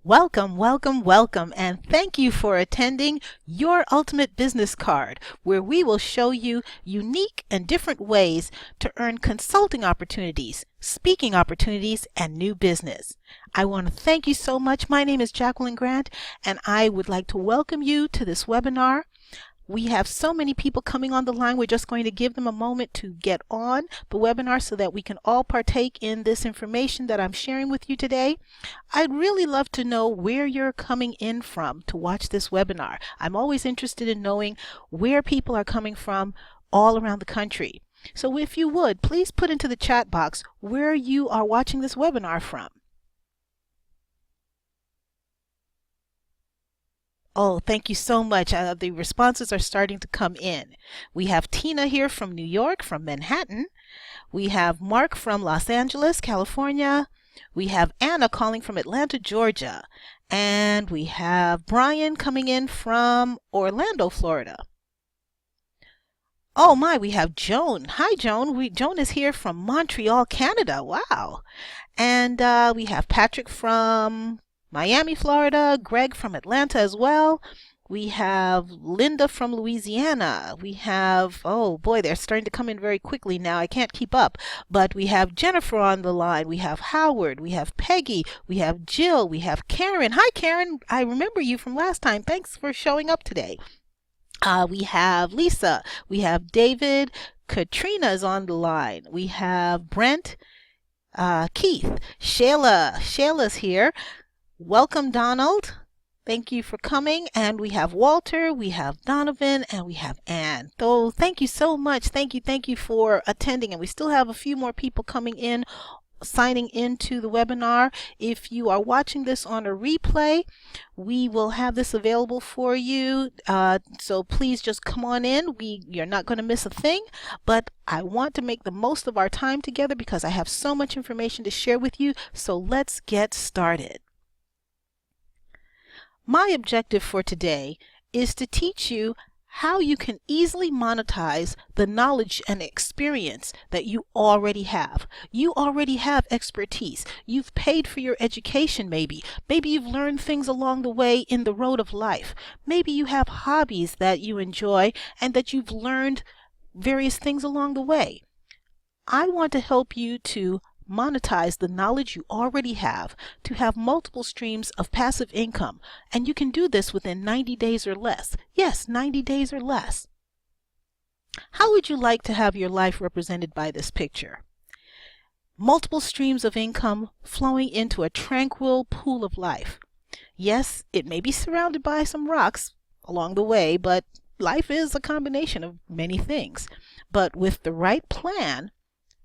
Welcome, welcome, welcome, and thank you for attending Your Ultimate Business Card, where we will show you unique and different ways to earn consulting opportunities, speaking opportunities, and new business. I want to thank you so much. My name is Jacqueline Grant, and I would like to welcome you to this webinar. We have so many people coming on the line. We're just going to give them a moment to get on the webinar so that we can all partake in this information that I'm sharing with you today. I'd really love to know where you're coming in from to watch this webinar. I'm always interested in knowing where people are coming from all around the country. So if you would, please put into the chat box where you are watching this webinar from. Oh, thank you so much. The responses are starting to come in. We have Tina here from New York, from Manhattan. We have Mark from Los Angeles, California. We have Anna calling from Atlanta, Georgia. And we have Brian coming in from Orlando, Florida. Oh my, we have Joan. Hi, Joan. Joan is here from Montreal, Canada. Wow. And we have Patrick from Miami, Florida, Greg from Atlanta as well. We have Linda from Louisiana. We have, oh boy, they're starting to come in very quickly now. I can't keep up. But we have Jennifer on the line. We have Howard. We have Peggy. We have Jill. We have Karen. Hi, Karen. I remember you from last time. Thanks for showing up today. We have Lisa. We have David. Katrina is on the line. We have Brent. Keith. Shayla's here. Welcome, Donald. Thank you for coming. And we have Walter, we have Donovan, and we have Ann. So thank you so much. Thank you for attending. And we still have a few more people coming in, signing into the webinar. If you are watching this on a replay, we will have this available for you. So please just come on in. You're not going to miss a thing, but I want to make the most of our time together because I have so much information to share with you. So let's get started. My objective for today is to teach you how you can easily monetize the knowledge and experience that you already have. You already have expertise. You've paid for your education maybe. Maybe you've learned things along the way in the road of life. Maybe you have hobbies that you enjoy and that you've learned various things along the way. I want to help you to monetize the knowledge you already have to have multiple streams of passive income. And you can do this within 90 days or less. Yes, 90 days or less. How would you like to have your life represented by this picture? Multiple streams of income flowing into a tranquil pool of life. Yes, it may be surrounded by some rocks along the way, but life is a combination of many things. But with the right plan,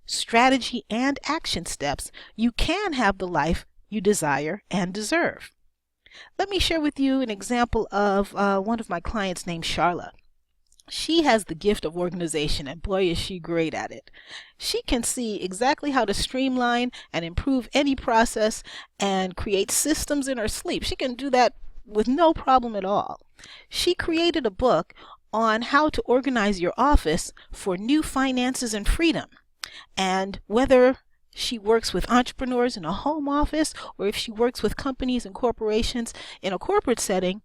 strategy, and action steps, you can have the life you desire and deserve. Let me share with you an example of one of my clients named Charla. She has the gift of organization, and boy, is she great at it. She can see exactly how to streamline and improve any process and create systems in her sleep. She can do that with no problem at all. She created a book on how to organize your office for new finances and freedom. And whether she works with entrepreneurs in a home office or if she works with companies and corporations in a corporate setting,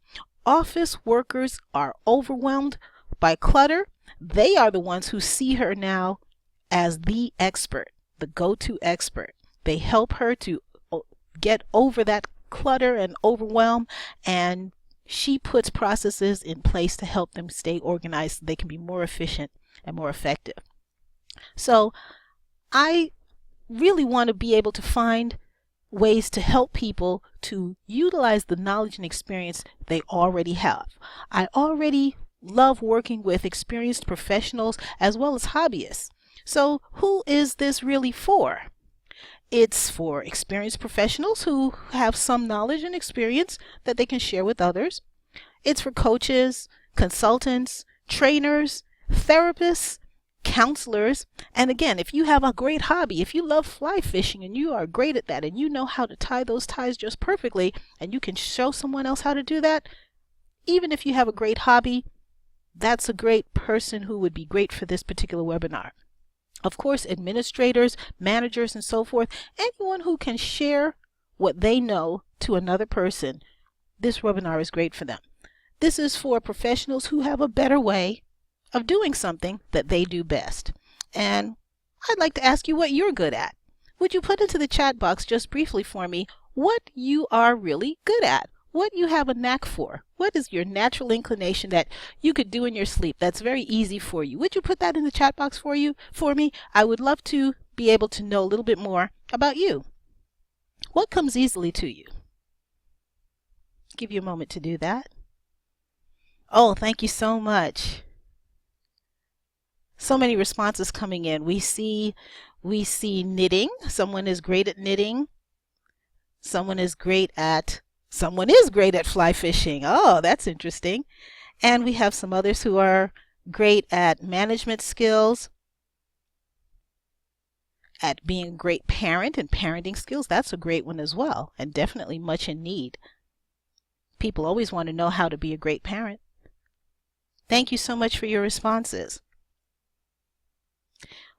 office workers are overwhelmed by clutter. They are the ones who see her now as the expert, the go-to expert. They help her to get over that clutter and overwhelm, and she puts processes in place to help them stay organized so they can be more efficient and more effective. So I really want to be able to find ways to help people to utilize the knowledge and experience they already have. I already love working with experienced professionals as well as hobbyists. So who is this really for? It's for experienced professionals who have some knowledge and experience that they can share with others. It's for coaches, consultants, trainers, therapists, counselors. And again, if you have a great hobby, if you love fly fishing and you are great at that and you know how to tie those ties just perfectly and you can show someone else how to do that, even if you have a great hobby, that's a great person who would be great for this particular webinar. Of course, administrators, managers, and so forth, anyone who can share what they know to another person, this webinar is great for them. This is for professionals who have a better way of doing something that they do best. And I'd like to ask you what you're good at. Would you put into the chat box just briefly for me what you are really good at? What you have a knack for? What is your natural inclination that you could do in your sleep that's very easy for you? Would you put that in the chat box for me? I would love to be able to know a little bit more about you. What comes easily to you? Give you a moment to do that. Oh, thank you so much. So many responses coming in. We see knitting. Someone is great at knitting. Someone is great at fly fishing. Oh, that's interesting. And we have some others who are great at management skills, at being a great parent and parenting skills. That's a great one as well, and definitely much in need. People always want to know how to be a great parent. Thank you so much for your responses.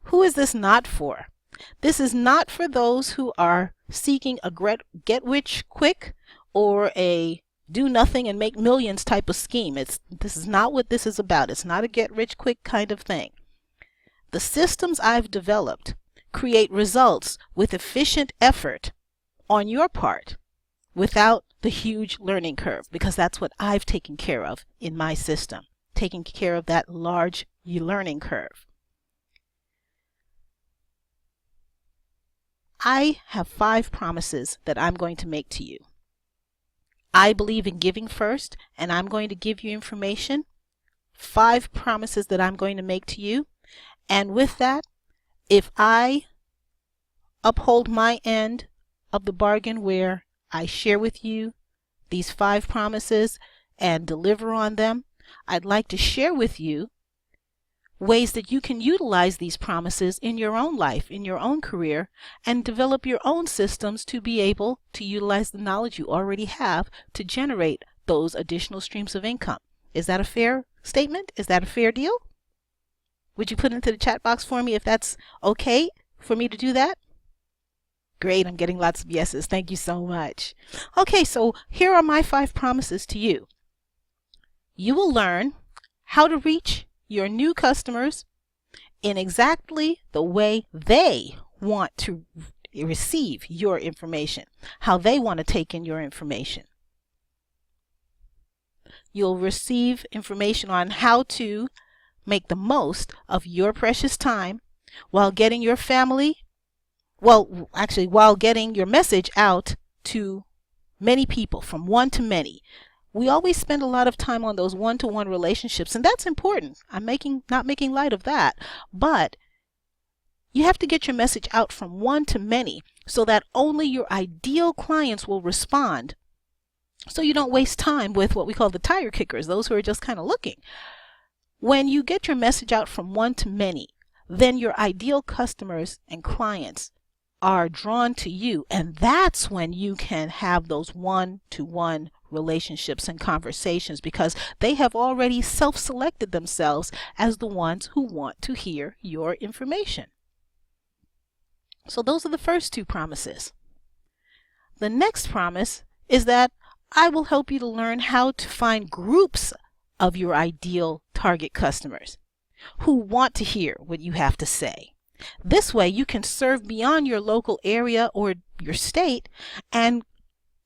Who is this not for? This is not for those who are seeking a get rich quick or a do nothing and make millions type of scheme. This is not what this is about. It's not a get rich quick kind of thing. The systems I've developed create results with efficient effort on your part without the huge learning curve, because that's what I've taken care of in my system, taking care of that large learning curve. I have 5 promises that I'm going to make to you. I believe in giving first, and I'm going to give you information. 5 promises that I'm going to make to you. And with that, if I uphold my end of the bargain where I share with you these 5 promises and deliver on them, I'd like to share with you ways that you can utilize these promises in your own life, in your own career, and develop your own systems to be able to utilize the knowledge you already have to generate those additional streams of income. Is that a fair statement? Is that a fair deal? Would you put into the chat box for me if that's okay for me to do that? Great, I'm getting lots of yeses. Thank you so much. Okay, so here are my 5 promises to you. You will learn how to reach your new customers in exactly the way they want to receive your information, how they want to take in your information. You'll receive information on how to make the most of your precious time while getting your family, while getting your message out to many people, from one to many. We always spend a lot of time on those one-to-one relationships, and that's important. I'm not making light of that, but you have to get your message out from one to many so that only your ideal clients will respond, so you don't waste time with what we call the tire kickers, those who are just kind of looking. When you get your message out from one to many, then your ideal customers and clients are drawn to you, and that's when you can have those one-to-one relationships and conversations, because they have already self-selected themselves as the ones who want to hear your information. So those are the first 2 promises. The next promise is that I will help you to learn how to find groups of your ideal target customers who want to hear what you have to say. This way you can serve beyond your local area or your state and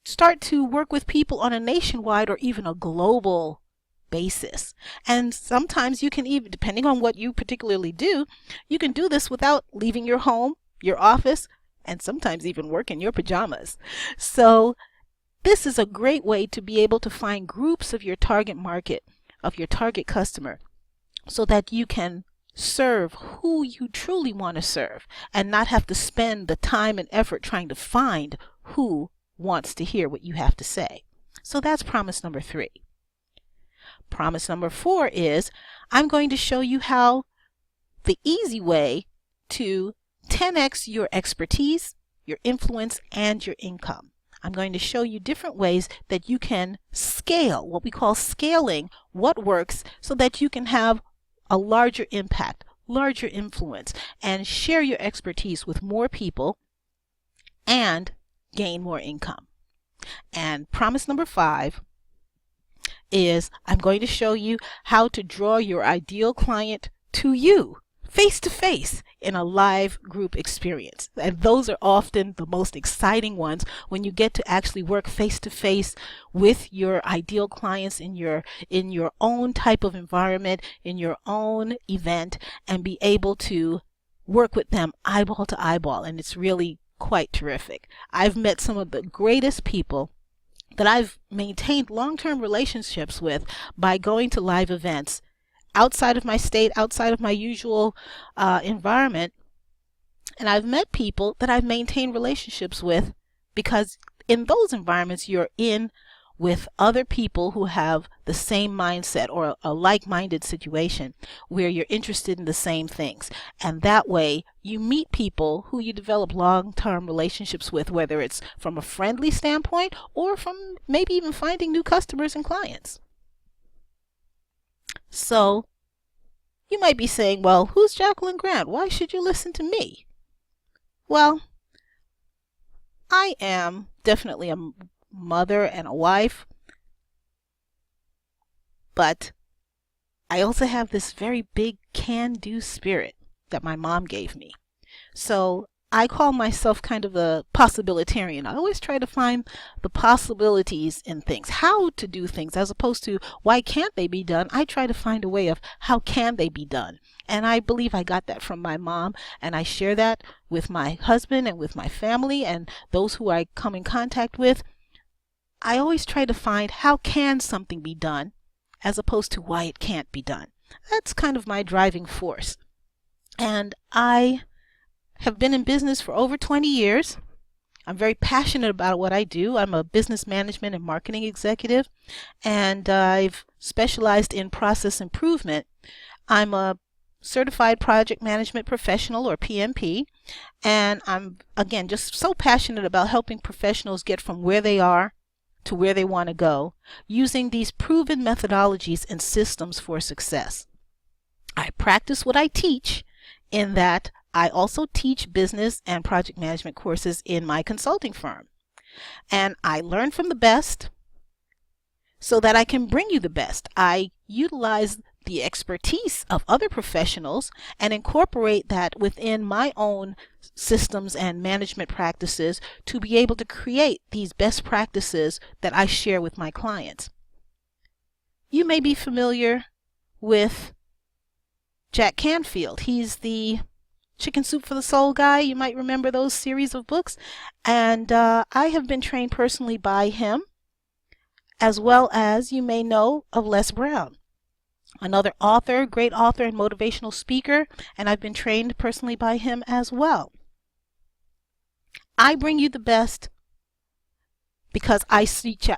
start to work with people on a nationwide or even a global basis. And sometimes you can even, depending on what you particularly do, you can do this without leaving your home, your office, and sometimes even work in your pajamas. So this is a great way to be able to find groups of your target market, of your target customer, so that you can serve who you truly want to serve and not have to spend the time and effort trying to find who wants to hear what you have to say. So that's promise number 3. Promise number 4 is I'm going to show you how the easy way to 10x your expertise, your influence, and your income. I'm going to show you different ways that you can scale, what we call scaling what works, so that you can have a larger impact, larger influence, and share your expertise with more people and gain more income. And promise number 5 is I'm going to show you how to draw your ideal client to you face to face in a live group experience. And those are often the most exciting ones, when you get to actually work face to face with your ideal clients in your own type of environment, in your own event, and be able to work with them eyeball to eyeball. And it's really quite terrific. I've met some of the greatest people that I've maintained long-term relationships with by going to live events outside of my state, outside of my usual environment. And I've met people that I've maintained relationships with because in those environments you're in with other people who have the same mindset or a like-minded situation where you're interested in the same things. And that way you meet people who you develop long-term relationships with, whether it's from a friendly standpoint or from maybe even finding new customers and clients. So you might be saying, well, who's Jacqueline Grant? Why should you listen to me? Well, I am definitely a mother and a wife, but I also have this very big can-do spirit that my mom gave me. So I call myself kind of a possibilitarian. I always try to find the possibilities in things, how to do things, as opposed to why can't they be done. I try to find a way of how can they be done. And I believe I got that from my mom, and I share that with my husband and with my family and those who I come in contact with. I always try to find how can something be done as opposed to why it can't be done. That's kind of my driving force. And I have been in business for over 20 years. I'm very passionate about what I do. I'm a business management and marketing executive, and I've specialized in process improvement. I'm a certified project management professional, or PMP, and I'm, again, just so passionate about helping professionals get from where they are to where they want to go using these proven methodologies and systems for success. I practice what I teach, in that I also teach business and project management courses in my consulting firm. And I learn from the best so that I can bring you the best. I utilize the expertise of other professionals and incorporate that within my own systems and management practices to be able to create these best practices that I share with my clients. You may be familiar with Jack Canfield. He's the Chicken Soup for the Soul guy. You might remember those series of books. And I have been trained personally by him, as well as you may know of Les Brown, another author, great author and motivational speaker, and I've been trained personally by him as well. I bring you the best because I search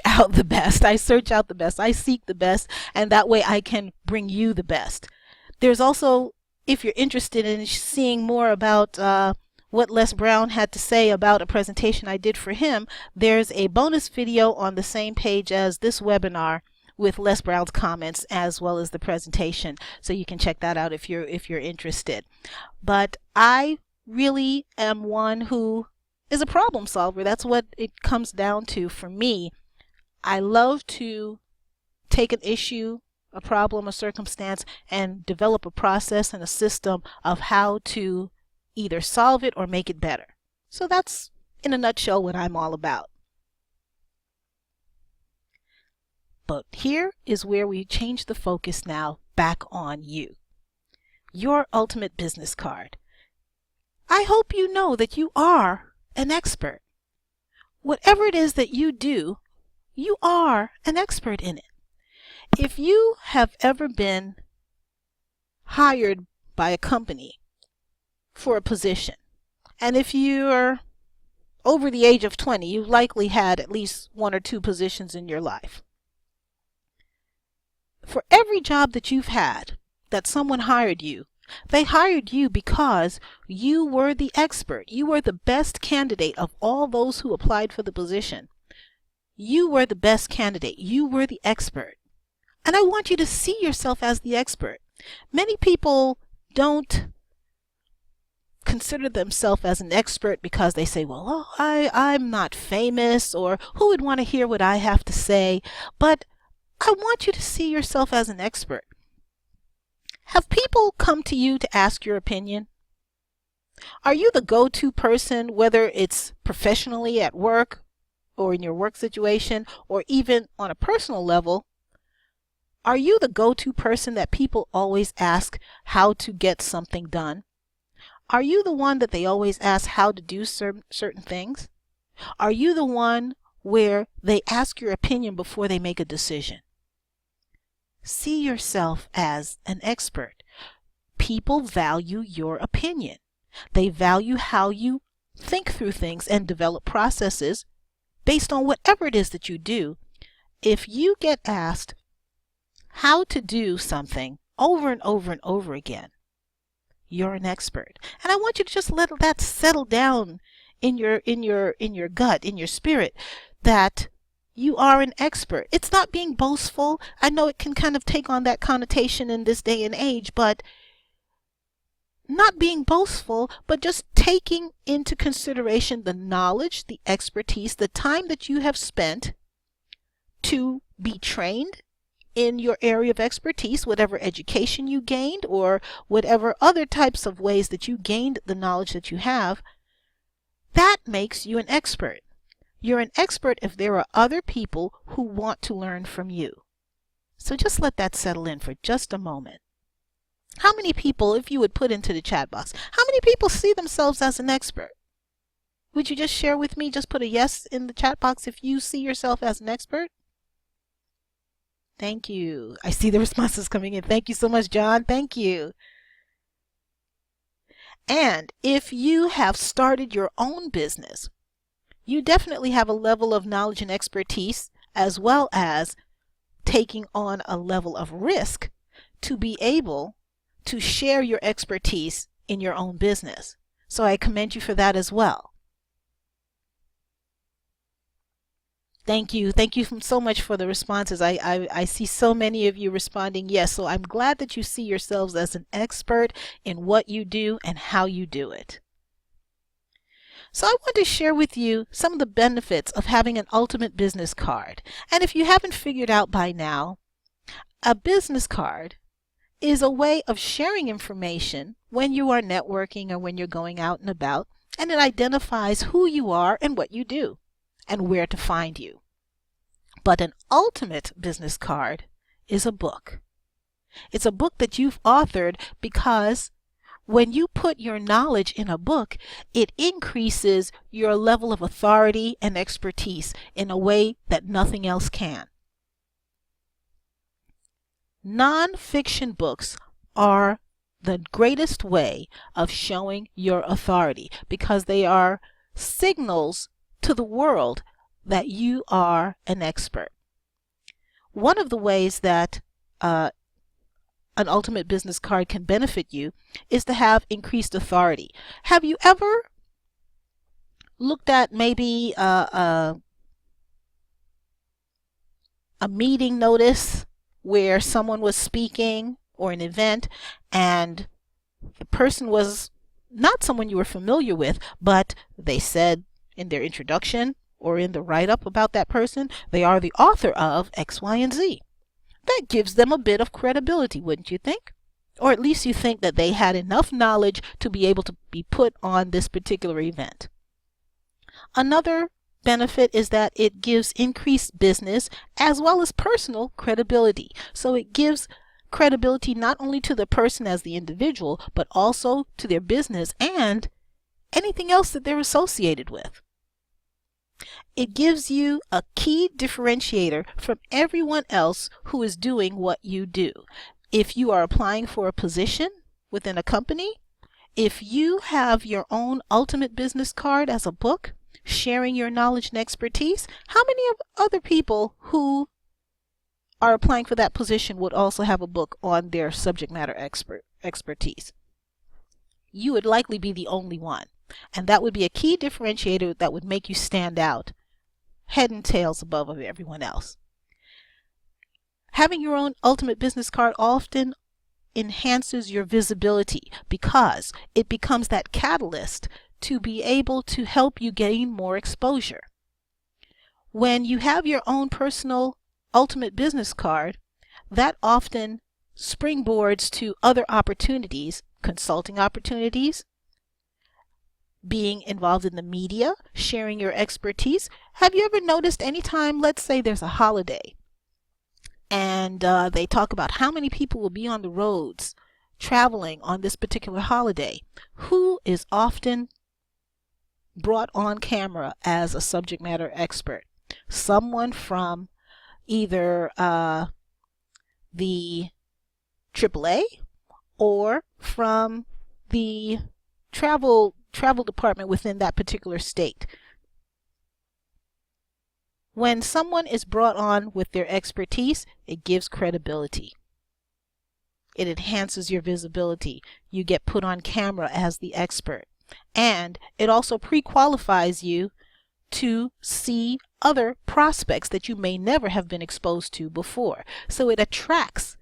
out the best. I search out the best. I seek the best, and that way I can bring you the best. There's also, if you're interested in seeing more about what Les Brown had to say about a presentation I did for him, there's a bonus video on the same page as this webinar with Les Brown's comments as well as the presentation. So you can check that out if you're interested. But I really am one who is a problem solver. That's what it comes down to for me. I love to take an issue, a problem, a circumstance, and develop a process and a system of how to either solve it or make it better. So that's, in a nutshell, what I'm all about. But here is where we change the focus now back on you. Your ultimate business card. I hope you know that you are an expert. Whatever it is that you do, you are an expert in it. If you have ever been hired by a company for a position, and if you're over the age of 20, you've likely had at least 1 or 2 positions in your life. For every job that you've had, that someone hired you, they hired you because you were the expert. You were the best candidate of all those who applied for the position. You were the best candidate. You were the expert. And I want you to see yourself as the expert. Many people don't consider themselves as an expert because they say, well, oh, I'm not famous, or who would want to hear what I have to say? But I want you to see yourself as an expert. Have people come to you to ask your opinion? Are you the go-to person, whether it's professionally at work or in your work situation, or even on a personal level? Are you the go-to person that people always ask how to get something done? Are you the one that they always ask how to do certain things? Are you the one where they ask your opinion before they make a decision? See yourself as an expert. People value your opinion. They value how you think through things and develop processes based on whatever it is that you do. If you get asked how to do something over and over and over again, you're an expert. And I want you to just let that settle down in your gut, in your spirit, that you are an expert. It's not being boastful. I know it can kind of take on that connotation in this day and age, but not being boastful, but just taking into consideration the knowledge, the expertise, the time that you have spent to be trained in your area of expertise, whatever education you gained or whatever other types of ways that you gained the knowledge that you have. That makes you an expert. You're an expert if there are other people who want to learn from you. So just let that settle in for just a moment. How many people, if you would put into the chat box, how many people see themselves as an expert? Would you just share with me, just put a yes in the chat box if you see yourself as an expert? Thank you. I see the responses coming in. Thank you so much, John. Thank you. And if you have started your own business, you definitely have a level of knowledge and expertise, as well as taking on a level of risk to be able to share your expertise in your own business. So I commend you for that as well. Thank you. Thank you so much for the responses. I see so many of you responding yes. So I'm glad that you see yourselves as an expert in what you do and how you do it. So I want to share with you some of the benefits of having an ultimate business card. And if you haven't figured out by now, a business card is a way of sharing information when you are networking or when you're going out and about, and it identifies who you are and what you do and where to find you. But an ultimate business card is a book. It's a book that you've authored because when you put your knowledge in a book, it increases your level of authority and expertise in a way that nothing else can. Non-fiction books are the greatest way of showing your authority because they are signals to the world that you are an expert. One of the ways that an ultimate business card can benefit you is to have increased authority. Have you ever looked at maybe a meeting notice where someone was speaking or an event and the person was not someone you were familiar with, but they said in their introduction or in the write-up about that person, they are the author of X, Y, and Z. That gives them a bit of credibility, wouldn't you think? Or at least you think that they had enough knowledge to be able to be put on this particular event. Another benefit is that it gives increased business as well as personal credibility. So it gives credibility not only to the person as the individual, but also to their business and anything else that they're associated with. It gives you a key differentiator from everyone else who is doing what you do. If you are applying for a position within a company, if you have your own ultimate business card as a book, sharing your knowledge and expertise, how many of other people who are applying for that position would also have a book on their subject matter expertise? You would likely be the only one. And that would be a key differentiator that would make you stand out head and tails above of everyone else. Having your own ultimate business card often enhances your visibility because it becomes that catalyst to be able to help you gain more exposure. When you have your own personal ultimate business card, that often springboards to other opportunities, consulting opportunities, being involved in the media, sharing your expertise. Have you ever noticed anytime, let's say there's a holiday, and they talk about how many people will be on the roads traveling on this particular holiday, who is often brought on camera as a subject matter expert? Someone from either the AAA or from the travel department within that particular state. When someone is brought on with their expertise, it gives credibility. It enhances your visibility. You get put on camera as the expert. And it also pre-qualifies you to see other prospects that you may never have been exposed to before. So it attracts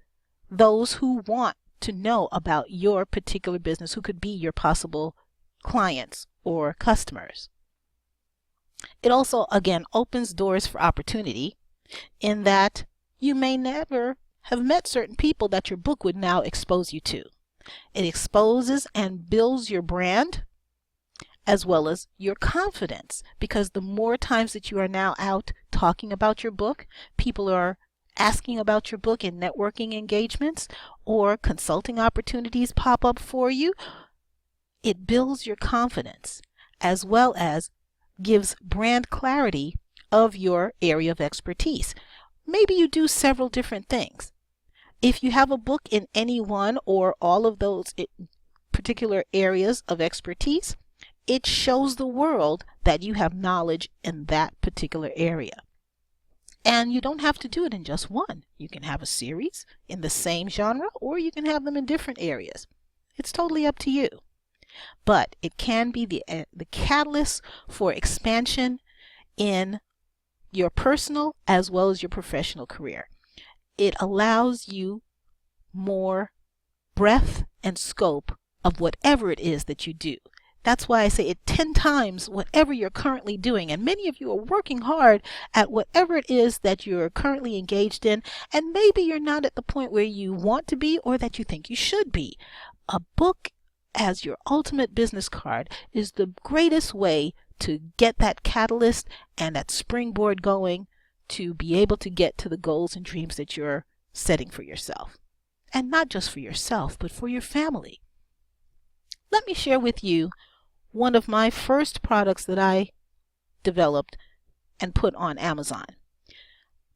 those who want to know about your particular business, who could be your possible clients or customers. It also, again, opens doors for opportunity in that you may never have met certain people that your book would now expose you to. It exposes and builds your brand as well as your confidence, because the more times that you are now out talking about your book, people are asking about your book in networking engagements or consulting opportunities pop up for you. It builds your confidence as well as gives brand clarity of your area of expertise. Maybe you do several different things. If you have a book in any one or all of those particular areas of expertise, it shows the world that you have knowledge in that particular area. And you don't have to do it in just one. You can have a series in the same genre, or you can have them in different areas. It's totally up to you. But it can be the catalyst for expansion in your personal as well as your professional career. It allows you more breadth and scope of whatever it is that you do. That's why I say it 10 times whatever you're currently doing. And many of you are working hard at whatever it is that you're currently engaged in. And maybe you're not at the point where you want to be or that you think you should be. A book as your ultimate business card is the greatest way to get that catalyst and that springboard going to be able to get to the goals and dreams that you're setting for yourself. And not just for yourself, but for your family. Let me share with you one of my first products that I developed and put on Amazon.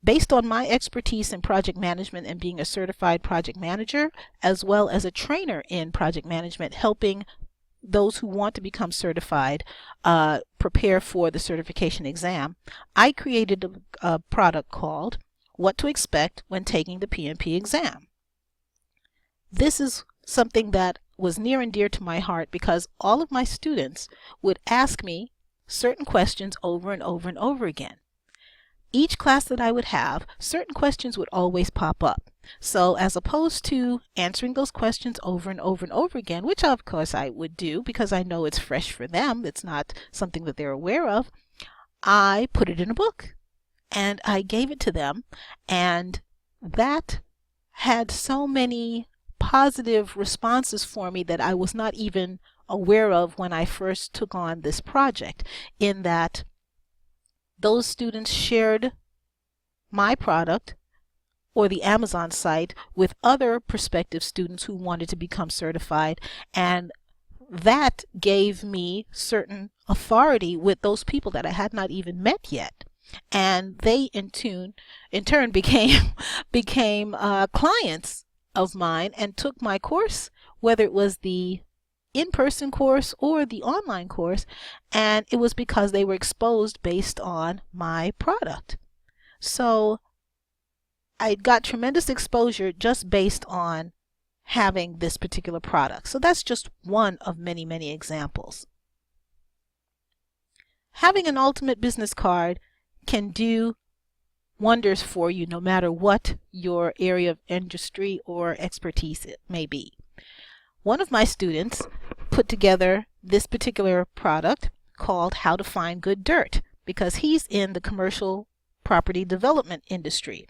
Based on my expertise in project management and being a certified project manager, as well as a trainer in project management, helping those who want to become certified prepare for the certification exam, I created a product called What to Expect When Taking the PMP Exam. This is something that was near and dear to my heart because all of my students would ask me certain questions over and over and over again. Each class that I would have, certain questions would always pop up. So as opposed to answering those questions over and over and over again, which of course I would do because I know it's fresh for them, it's not something that they're aware of, I put it in a book and I gave it to them, and that had so many positive responses for me that I was not even aware of when I first took on this project, in that those students shared my product or the Amazon site with other prospective students who wanted to become certified, and that gave me certain authority with those people that I had not even met yet. And they in turn became clients of mine and took my course, whether it was the in-person course or the online course, and it was because they were exposed based on my product. So I got tremendous exposure just based on having this particular product. So that's just one of many, many examples. Having an ultimate business card can do wonders for you no matter what your area of industry or expertise it may be. One of my students put together this particular product called How to Find Good Dirt because he's in the commercial property development industry.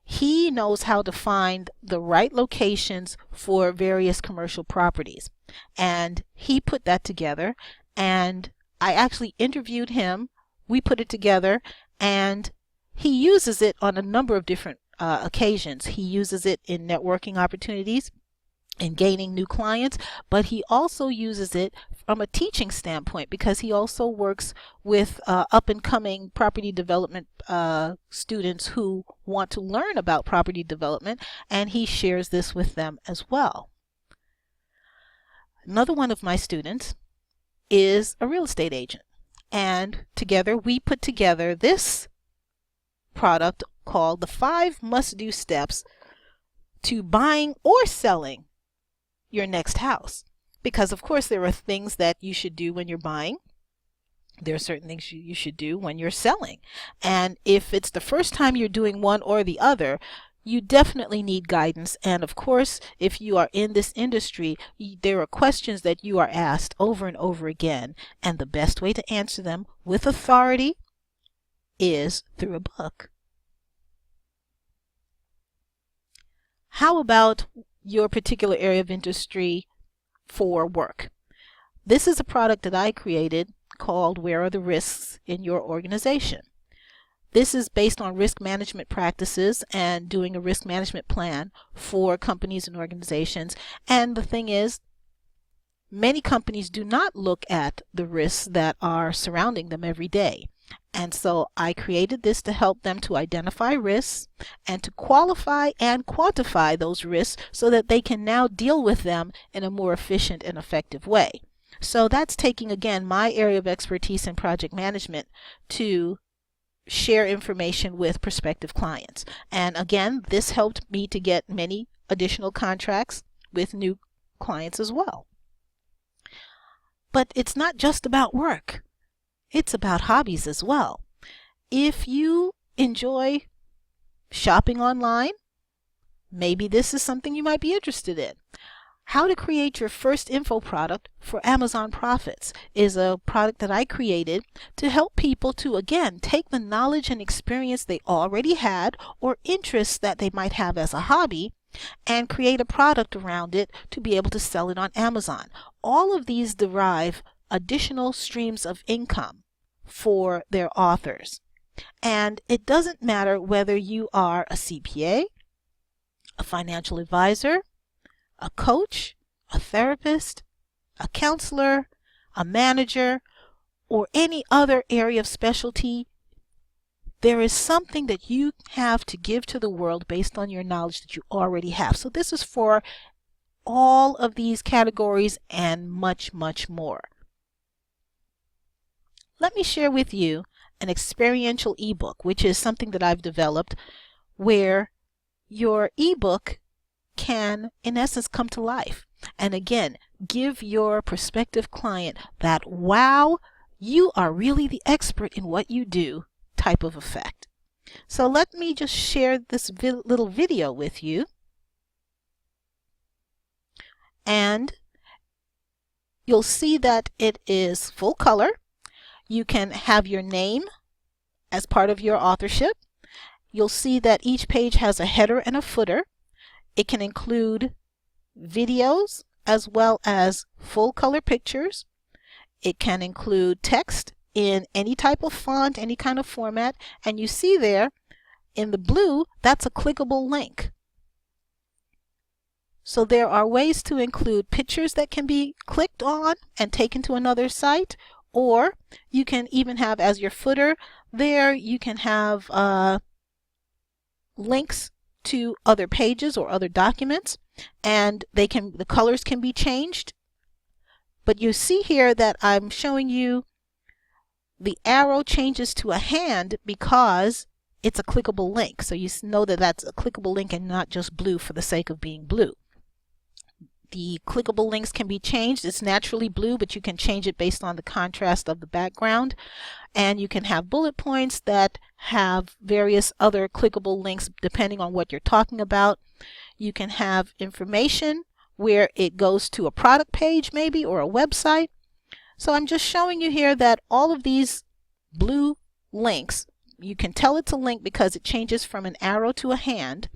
He knows how to find the right locations for various commercial properties. And he put that together, and I actually interviewed him. We put it together, and he uses it on a number of different occasions. He uses it in networking opportunities, in gaining new clients, but he also uses it from a teaching standpoint because he also works with up-and-coming property development students who want to learn about property development, and he shares this with them as well. Another one of my students is a real estate agent, and together we put together this product called the 5 must-do steps to buying or selling your next house. Because of course there are things that you should do when you're buying. There are certain things you should do when you're selling. And if it's the first time you're doing one or the other, you definitely need guidance. And of course, if you are in this industry, there are questions that you are asked over and over again. And the best way to answer them with authority is through a book. How about your particular area of industry for work? This is a product that I created called Where Are the Risks in Your Organization? This is based on risk management practices and doing a risk management plan for companies and organizations. And the thing is, many companies do not look at the risks that are surrounding them every day. And so I created this to help them to identify risks and to qualify and quantify those risks so that they can now deal with them in a more efficient and effective way. So that's taking, again, my area of expertise in project management to share information with prospective clients. And again, this helped me to get many additional contracts with new clients as well. But it's not just about work. It's about hobbies as well. If you enjoy shopping online, maybe this is something you might be interested in. How to create your first info product for Amazon Profits is a product that I created to help people to, again, take the knowledge and experience they already had or interests that they might have as a hobby and create a product around it to be able to sell it on Amazon. All of these derive additional streams of income for their authors. And it doesn't matter whether you are a CPA, a financial advisor, a coach, a therapist, a counselor, a manager, or any other area of specialty. There is something that you have to give to the world based on your knowledge that you already have. So this is for all of these categories and much, much more. Let me share with you an experiential ebook, which is something that I've developed where your ebook can, in essence, come to life. And again, give your prospective client that, wow, you are really the expert in what you do type of effect. So let me just share this little video with you. And you'll see that it is full color. You can have your name as part of your authorship. You'll see that each page has a header and a footer. It can include videos as well as full color pictures. It can include text in any type of font, any kind of format. And you see there in the blue, that's a clickable link. So there are ways to include pictures that can be clicked on and taken to another site, or you can even have as your footer there, you can have links to other pages or other documents, and the colors can be changed. But you see here that I'm showing you the arrow changes to a hand because it's a clickable link. So you know that that's a clickable link and not just blue for the sake of being blue. The clickable links can be changed. It's naturally blue, but you can change it based on the contrast of the background. And you can have bullet points that have various other clickable links depending on what you're talking about. You can have information where it goes to a product page maybe, or a website. So I'm just showing you here that all of these blue links, you can tell it's a link because it changes from an arrow to a hand.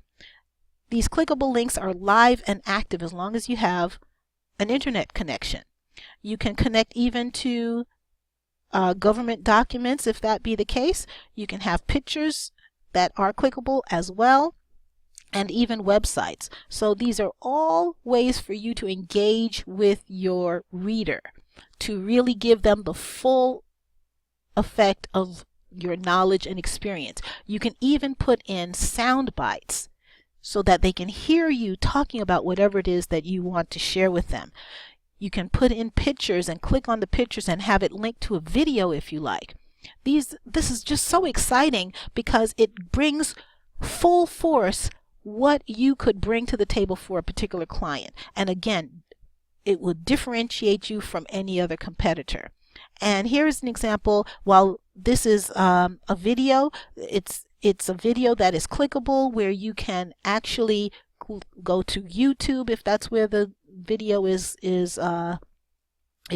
These clickable links are live and active as long as you have an internet connection. You can connect even to government documents if that be the case. You can have pictures that are clickable as well, and even websites. So these are all ways for you to engage with your reader, to really give them the full effect of your knowledge and experience. You can even put in sound bites so that they can hear you talking about whatever it is that you want to share with them. You can put in pictures and click on the pictures and have it linked to a video if you like. This is just so exciting because it brings full force what you could bring to the table for a particular client. And again, it will differentiate you from any other competitor. And here's an example. While this is a video, it's a video that is clickable, where you can actually go to YouTube if that's where the video is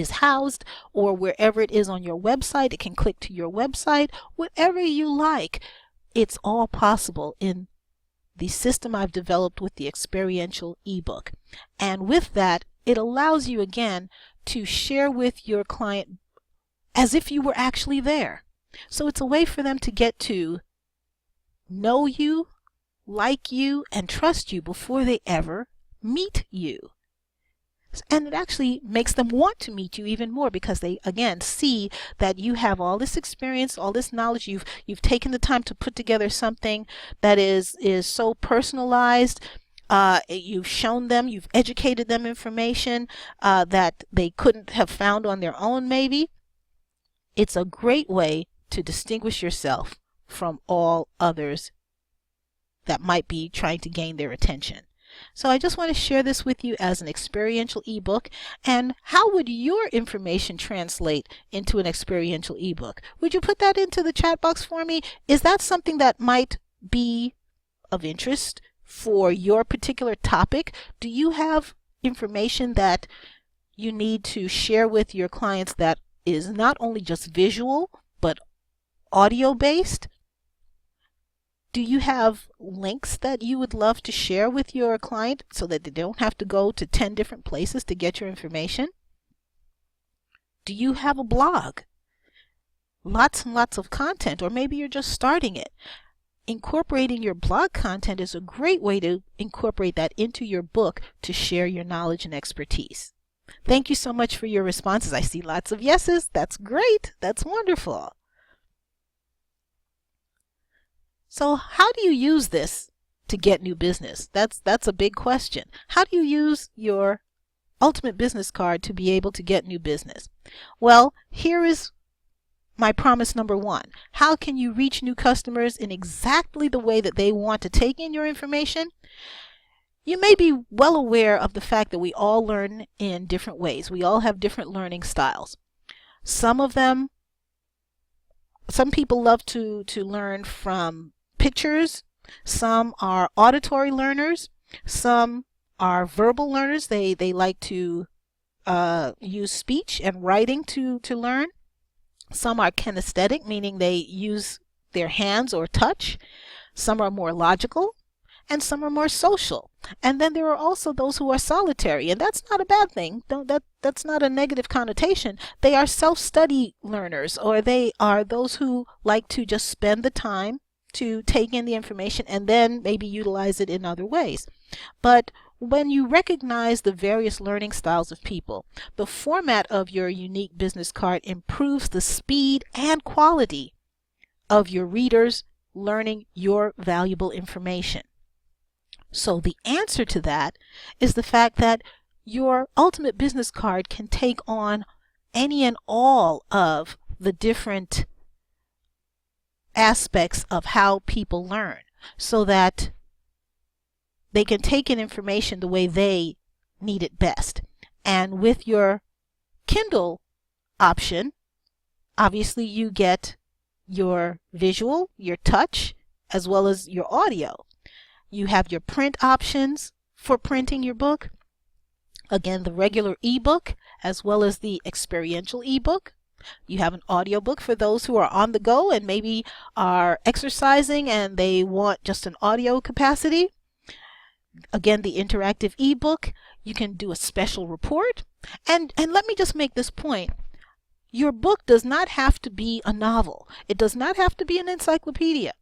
housed, or wherever it is on your website. It can click to your website, whatever you like. It's all possible in the system I've developed with the experiential ebook. And with that, it allows you again to share with your client as if you were actually there. So it's a way for them to get to know you, like you, and trust you before they ever meet you. And it actually makes them want to meet you even more because they, again, see that you have all this experience, all this knowledge. You've taken the time to put together something that is so personalized. You've shown them, you've educated them information that they couldn't have found on their own maybe. It's a great way to distinguish yourself from all others that might be trying to gain their attention. So I just want to share this with you as an experiential ebook. And how would your information translate into an experiential ebook? Would you put that into the chat box for me? Is that something that might be of interest for your particular topic? Do you have information that you need to share with your clients that is not only just visual, but audio based? Do you have links that you would love to share with your client so that they don't have to go to 10 different places to get your information? Do you have a blog? Lots and lots of content, or maybe you're just starting it. Incorporating your blog content is a great way to incorporate that into your book to share your knowledge and expertise. Thank you so much for your responses. I see lots of yeses. That's great. That's wonderful. So how do you use this to get new business? That's a big question. How do you use your ultimate business card to be able to get new business? Well, here is my promise number one. How can you reach new customers in exactly the way that they want to take in your information? You may be well aware of the fact that we all learn in different ways. We all have different learning styles. Some people love to learn from pictures. Some are auditory learners. Some are verbal learners. They like to use speech and writing to learn. Some are kinesthetic, meaning they use their hands or touch. Some are more logical, and some are more social. And then there are also those who are solitary, and that's not a bad thing. That's not a negative connotation. They are self-study learners, or they are those who like to just spend the time to take in the information and then maybe utilize it in other ways. But when you recognize the various learning styles of people, the format of your unique business card improves the speed and quality of your readers learning your valuable information. So the answer to that is the fact that your ultimate business card can take on any and all of the different aspects of how people learn, so that they can take in information the way they need it best. And with your Kindle option, obviously you get your visual, your touch, as well as your audio. You have your print options for printing your book. Again, the regular ebook as well as the experiential ebook. You have an audiobook for those who are on the go and maybe are exercising and they want just an audio capacity. Again, the interactive ebook. You can do a special report. And let me just make this point. Your book does not have to be a novel. It does not have to be an encyclopedia.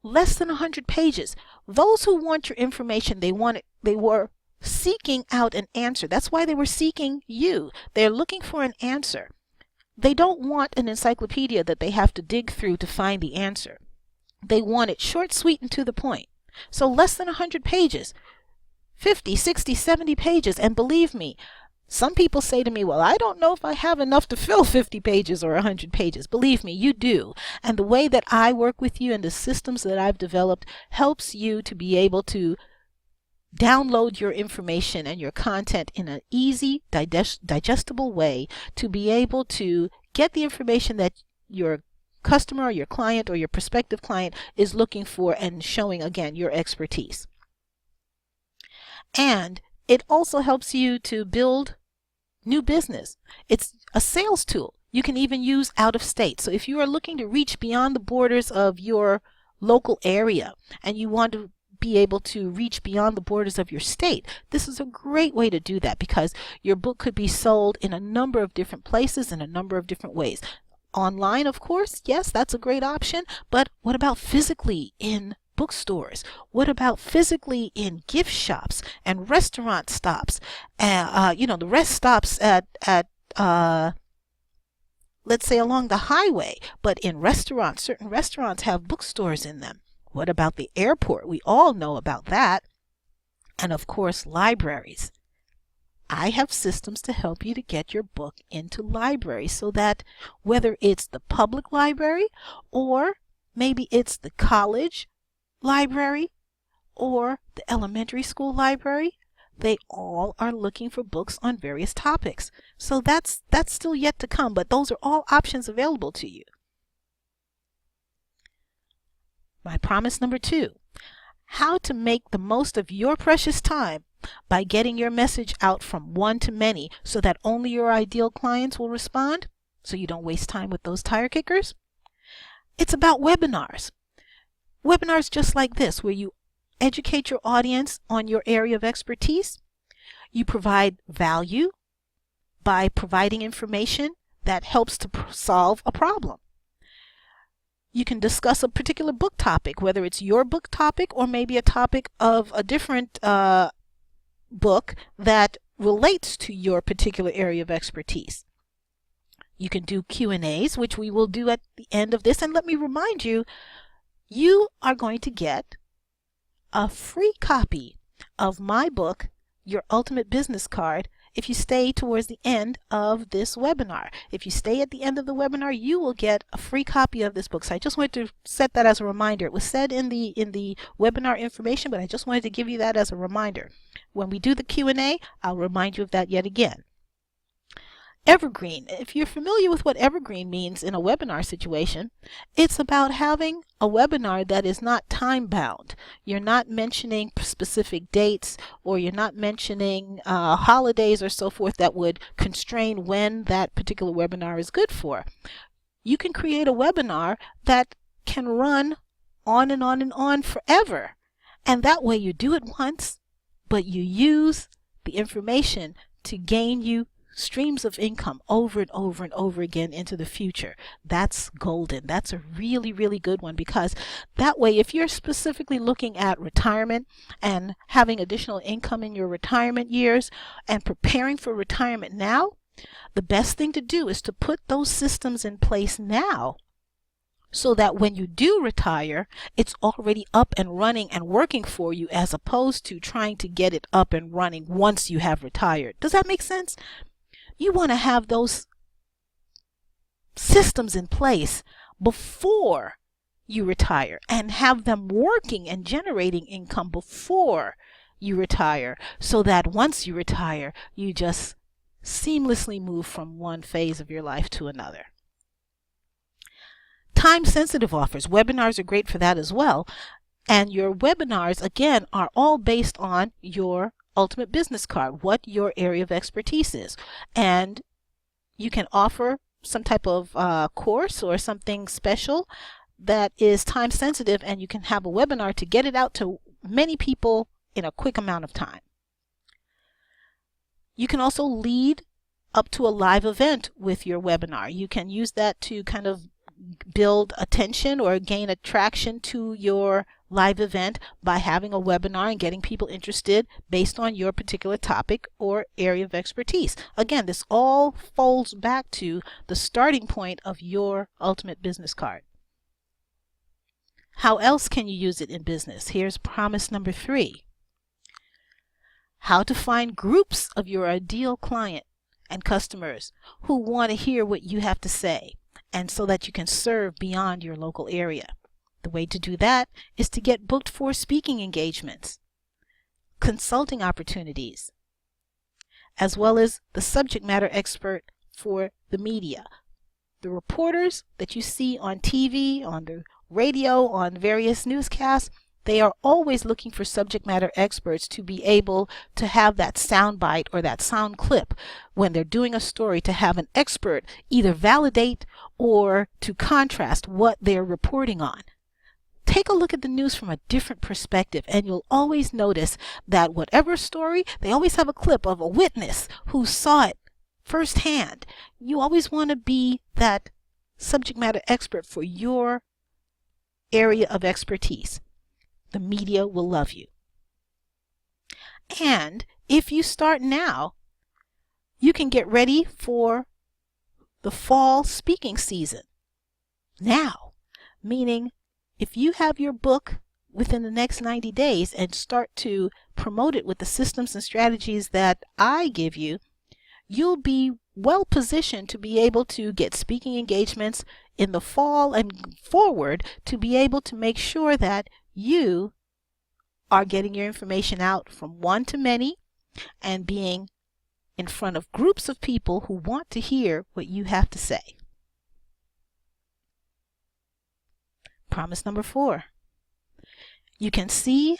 Less than 100 pages. Those who want your information, they were seeking out an answer. That's why they were seeking you. They're looking for an answer. They don't want an encyclopedia that they have to dig through to find the answer. They want it short, sweet, and to the point. So less than 100 pages, 50, 60, 70 pages. And believe me, some people say to me, well, I don't know if I have enough to fill 50 pages or 100 pages. Believe me, you do. And the way that I work with you and the systems that I've developed helps you to be able to download your information and your content in an easy, digestible way to be able to get the information that your customer or your client or your prospective client is looking for and showing, again, your expertise. And it also helps you to build new business. It's a sales tool. You can even use out of state. So if you are looking to reach beyond the borders of your local area and you want to be able to reach beyond the borders of your state, this is a great way to do that because your book could be sold in a number of different places in a number of different ways. Online, of course, yes, that's a great option, but what about physically in bookstores? What about physically in gift shops and restaurant stops? The rest stops at let's say along the highway, but in restaurants, certain restaurants have bookstores in them. What about the airport? We all know about that. And of course, libraries. I have systems to help you to get your book into libraries so that whether it's the public library or maybe it's the college library or the elementary school library, they all are looking for books on various topics. So that's still yet to come, but those are all options available to you. My promise number 2, how to make the most of your precious time by getting your message out from one to many so that only your ideal clients will respond so you don't waste time with those tire kickers. It's about webinars. Webinars just like this, where you educate your audience on your area of expertise. You provide value by providing information that helps to solve a problem. You can discuss a particular book topic, whether it's your book topic or maybe a topic of a different book that relates to your particular area of expertise. You can do Q&As, which we will do at the end of this. And let me remind you, you are going to get a free copy of my book, Your Ultimate Business Card, if you stay towards the end of this webinar. If you stay at the end of the webinar, you will get a free copy of this book. So I just wanted to set that as a reminder. It was said in the webinar information, but I just wanted to give you that as a reminder. When we do the Q&A, I'll remind you of that yet again. Evergreen. If you're familiar with what evergreen means in a webinar situation, it's about having a webinar that is not time bound. You're not mentioning specific dates, or you're not mentioning holidays or so forth that would constrain when that particular webinar is good for. You can create a webinar that can run on and on and on forever. And that way you do it once, but you use the information to gain you streams of income over and over and over again into the future. That's golden. That's a really, really good one, because that way, if you're specifically looking at retirement and having additional income in your retirement years and preparing for retirement now, the best thing to do is to put those systems in place now so that when you do retire, it's already up and running and working for you, as opposed to trying to get it up and running once you have retired. Does that make sense? You want to have those systems in place before you retire and have them working and generating income before you retire, so that once you retire, you just seamlessly move from one phase of your life to another. Time-sensitive offers. Webinars are great for that as well. And your webinars, again, are all based on your ultimate business card, what your area of expertise is. And you can offer some type of course or something special that is time sensitive, and you can have a webinar to get it out to many people in a quick amount of time. You can also lead up to a live event with your webinar. You can use that to kind of build attention or gain attraction to your live event by having a webinar and getting people interested based on your particular topic or area of expertise. Again, this all folds back to the starting point of your ultimate business card. How else can you use it in business? Here's promise number 3. How to find groups of your ideal client and customers who want to hear what you have to say, and so that you can serve beyond your local area. The way to do that is to get booked for speaking engagements, consulting opportunities, as well as the subject matter expert for the media. The reporters that you see on TV, on the radio, on various newscasts, they are always looking for subject matter experts to be able to have that sound bite or that sound clip when they're doing a story, to have an expert either validate or to contrast what they're reporting on. Take a look at the news from a different perspective, and you'll always notice that whatever story, they always have a clip of a witness who saw it firsthand. You always want to be that subject matter expert for your area of expertise. The media will love you. And if you start now, you can get ready for the fall speaking season now, meaning if you have your book within the next 90 days and start to promote it with the systems and strategies that I give you, you'll be well positioned to be able to get speaking engagements in the fall and forward, to be able to make sure that you are getting your information out from one to many and being in front of groups of people who want to hear what you have to say. Promise number 4. You can see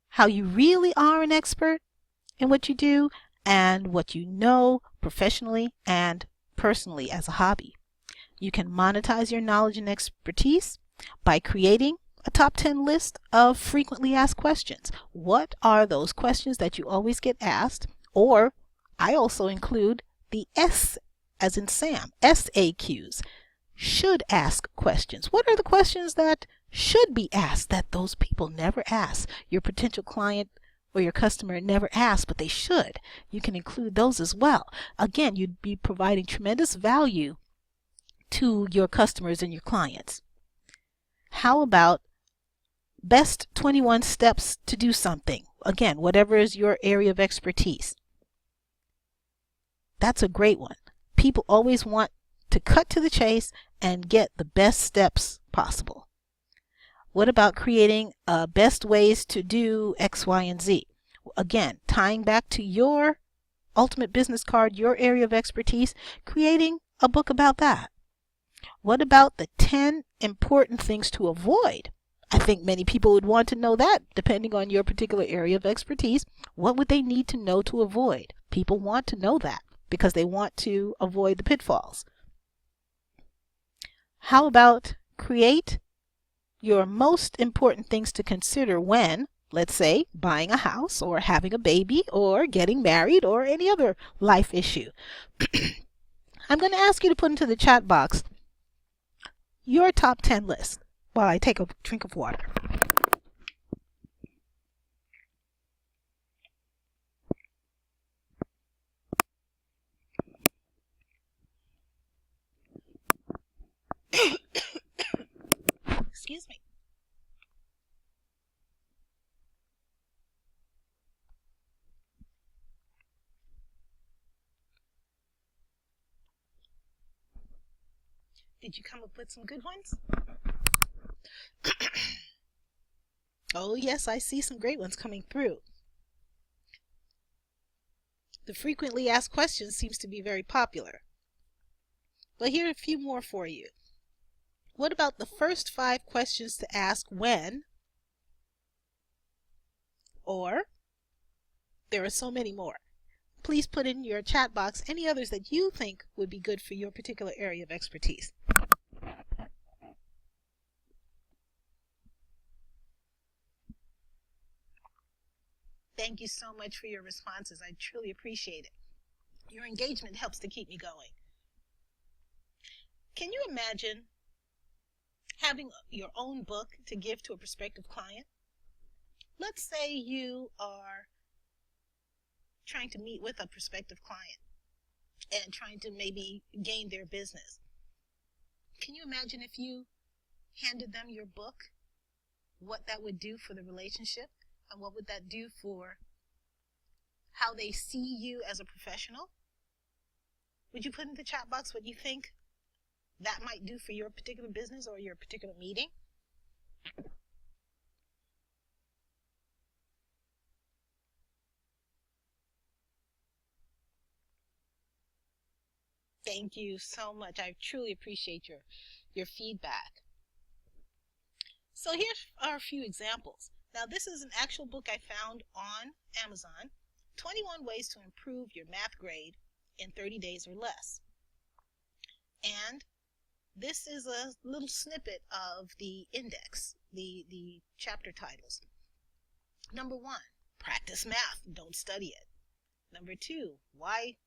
how you really are an expert in what you do and what you know professionally and personally as a hobby. You can monetize your knowledge and expertise by creating a top 10 list of frequently asked questions. What are those questions that you always get asked? Or I also include the S as in Sam, SAQs. Should ask questions. What are the questions that should be asked that those people never ask? Your potential client or your customer never asks, but they should. You can include those as well. Again, you'd be providing tremendous value to your customers and your clients. How about best 21 steps to do something? Again, whatever is your area of expertise. That's a great one. People always want to cut to the chase and get the best steps possible. What about creating best ways to do X, Y, and Z? Again, tying back to your ultimate business card, your area of expertise, creating a book about that. What about the 10 important things to avoid? I think many people would want to know that, depending on your particular area of expertise. What would they need to know to avoid? People want to know that because they want to avoid the pitfalls. How about create your most important things to consider when, let's say, buying a house or having a baby or getting married or any other life issue? I'm going to ask you to put into the chat box your top 10 list while I take a drink of water. Excuse me. Did you come up with some good ones? Oh, yes, I see some great ones coming through. The frequently asked questions seems to be very popular. But here are a few more for you. What about the first 5 questions to ask when? Or, there are so many more. Please put in your chat box any others that you think would be good for your particular area of expertise. Thank you so much for your responses. I truly appreciate it. Your engagement helps to keep me going. Can you imagine having your own book to give to a prospective client? Let's say you are trying to meet with a prospective client and trying to maybe gain their business. Can you imagine if you handed them your book, what that would do for the relationship, and what would that do for how they see you as a professional? Would you put in the chat box what you think that might do for your particular business or your particular meeting? Thank you so much. I truly appreciate your feedback. So here are a few examples. Now, this is an actual book I found on Amazon, 21 Ways to Improve Your Math Grade in 30 Days or Less. And this is a little snippet of the index, the chapter titles. Number 1, practice math, don't study it. Number 2,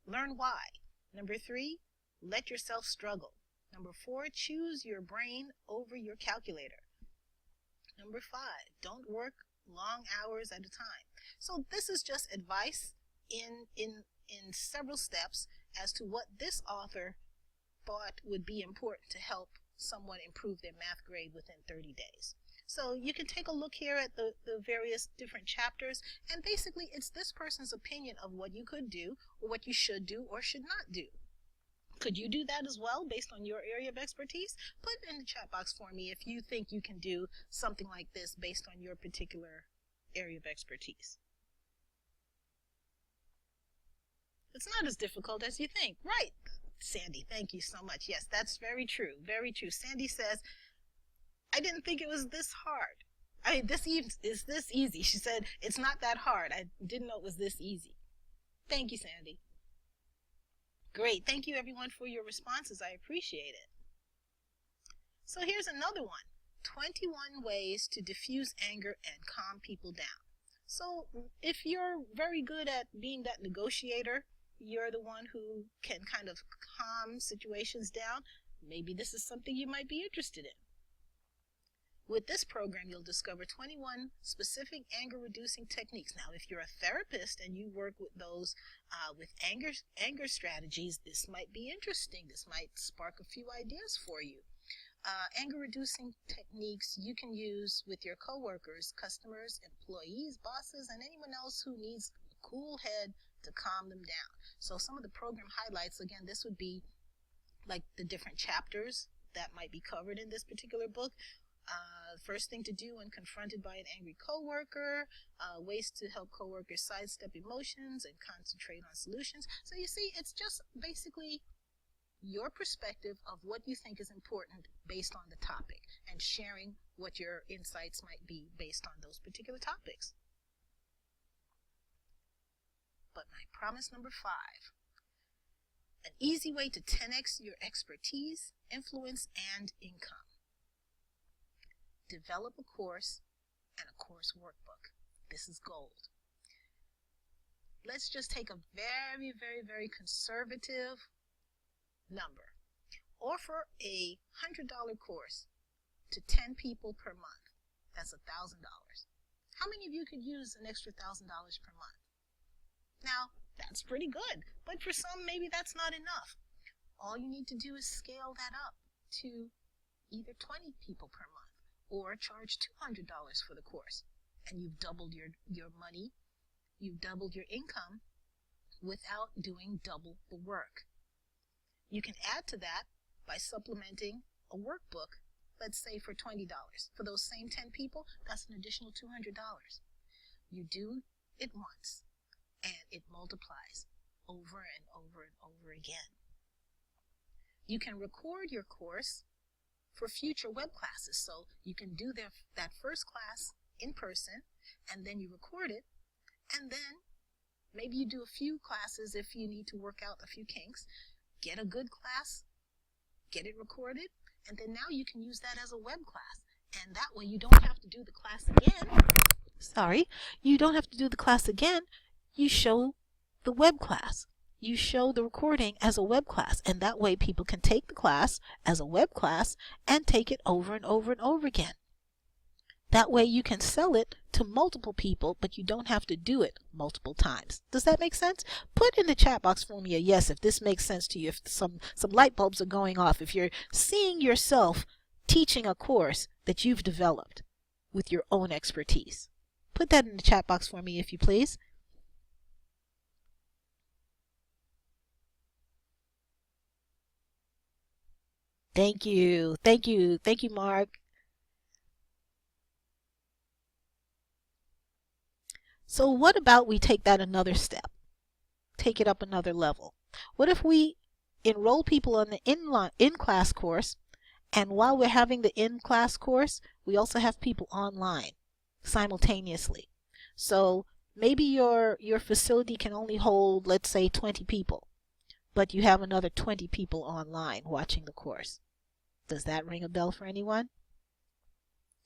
learn why. Number 3, let yourself struggle. Number 4, choose your brain over your calculator. Number 5, don't work long hours at a time. So this is just advice in several steps as to what this author thought would be important to help someone improve their math grade within 30 days. So you can take a look here at the various different chapters, and basically it's this person's opinion of what you could do or what you should do or should not do. Could you do that as well based on your area of expertise? Put it in the chat box for me if you think you can do something like this based on your particular area of expertise. It's not as difficult as you think. Right, Sandy, thank you so much. Yes, that's very true, very true. Sandy says, I didn't think it was this hard. I mean, is this easy. She said, it's not that hard. I didn't know it was this easy. Thank you, Sandy. Great. Thank you, everyone, for your responses. I appreciate it. So here's another one. 21 ways to diffuse anger and calm people down. So if you're very good at being that negotiator, you're the one who can kind of calm situations down, maybe this is something you might be interested in. With this program, you'll discover 21 specific anger-reducing techniques. Now, if you're a therapist and you work with those with anger strategies, this might be interesting. This might spark a few ideas for you. Anger-reducing techniques you can use with your coworkers, customers, employees, bosses, and anyone else who needs a cool head to calm them down. So some of the program highlights, again, this would be like the different chapters that might be covered in this particular book. First thing to do when confronted by an angry coworker, ways to help coworkers sidestep emotions and concentrate on solutions. So you see, it's just basically your perspective of what you think is important based on the topic and sharing what your insights might be based on those particular topics. But my promise number 5, an easy way to 10x your expertise, influence, and income. Develop a course and a course workbook. This is gold. Let's just take a very, very, very conservative number. Offer a $100 course to 10 people per month. That's $1,000. How many of you could use an extra $1,000 per month? Now, that's pretty good, but for some, maybe that's not enough. All you need to do is scale that up to either 20 people per month or charge $200 for the course, and you've doubled your money, you've doubled your income without doing double the work. You can add to that by supplementing a workbook let's say for $20. For those same 10 people, that's an additional $200. You do it once, and it multiplies over and over and over again. You can record your course for future web classes. So you can do that first class in person, and then you record it, and then maybe you do a few classes if you need to work out a few kinks. Get a good class, get it recorded, and then now you can use that as a web class. And that way you don't have to do the class again. You don't have to do the class again. You show the web class. You show the recording as a web class, and that way people can take the class as a web class and take it over and over and over again. That way you can sell it to multiple people, but you don't have to do it multiple times. Does that make sense? Put in the chat box for me a yes if this makes sense to you, if some light bulbs are going off, if you're seeing yourself teaching a course that you've developed with your own expertise. Put that in the chat box for me if you please. Thank you. Thank you. Thank you, Mark. So what about we take that another step? Take it up another level. What if we enroll people on the in-class course, and while we're having the in-class course, we also have people online simultaneously? So maybe your facility can only hold, let's say, 20 people, but you have another 20 people online watching the course. Does that ring a bell for anyone?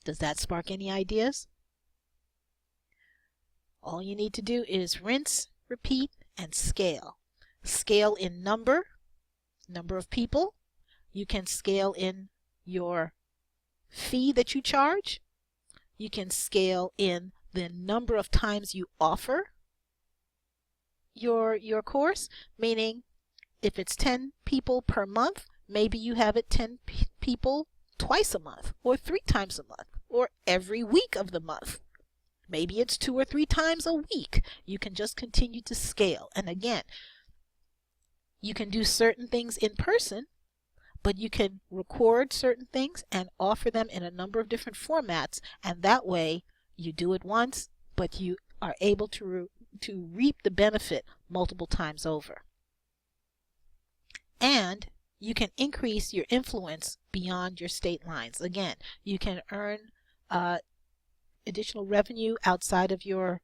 Does that spark any ideas? All you need to do is rinse, repeat, and scale. Scale in number of people. You can scale in your fee that you charge. You can scale in the number of times you offer your course, meaning if it's 10 people per month, maybe you have it 10 people twice a month, or 3 times a month, or every week of the month. Maybe it's 2 or 3 times a week. You can just continue to scale. And again, you can do certain things in person, but you can record certain things and offer them in a number of different formats. And that way you do it once, but you are able to reap the benefit multiple times over. And you can increase your influence beyond your state lines. Again, you can earn additional revenue outside of your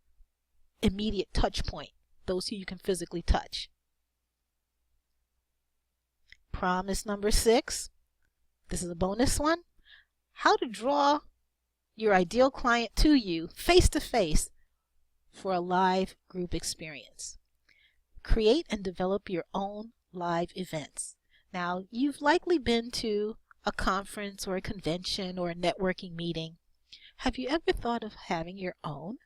immediate touch point, those who you can physically touch. Promise number 6. This is a bonus one. How to draw your ideal client to you face to face for a live group experience. Create and develop your own live events. Now, you've likely been to a conference or a convention or a networking meeting. Have you ever thought of having your own?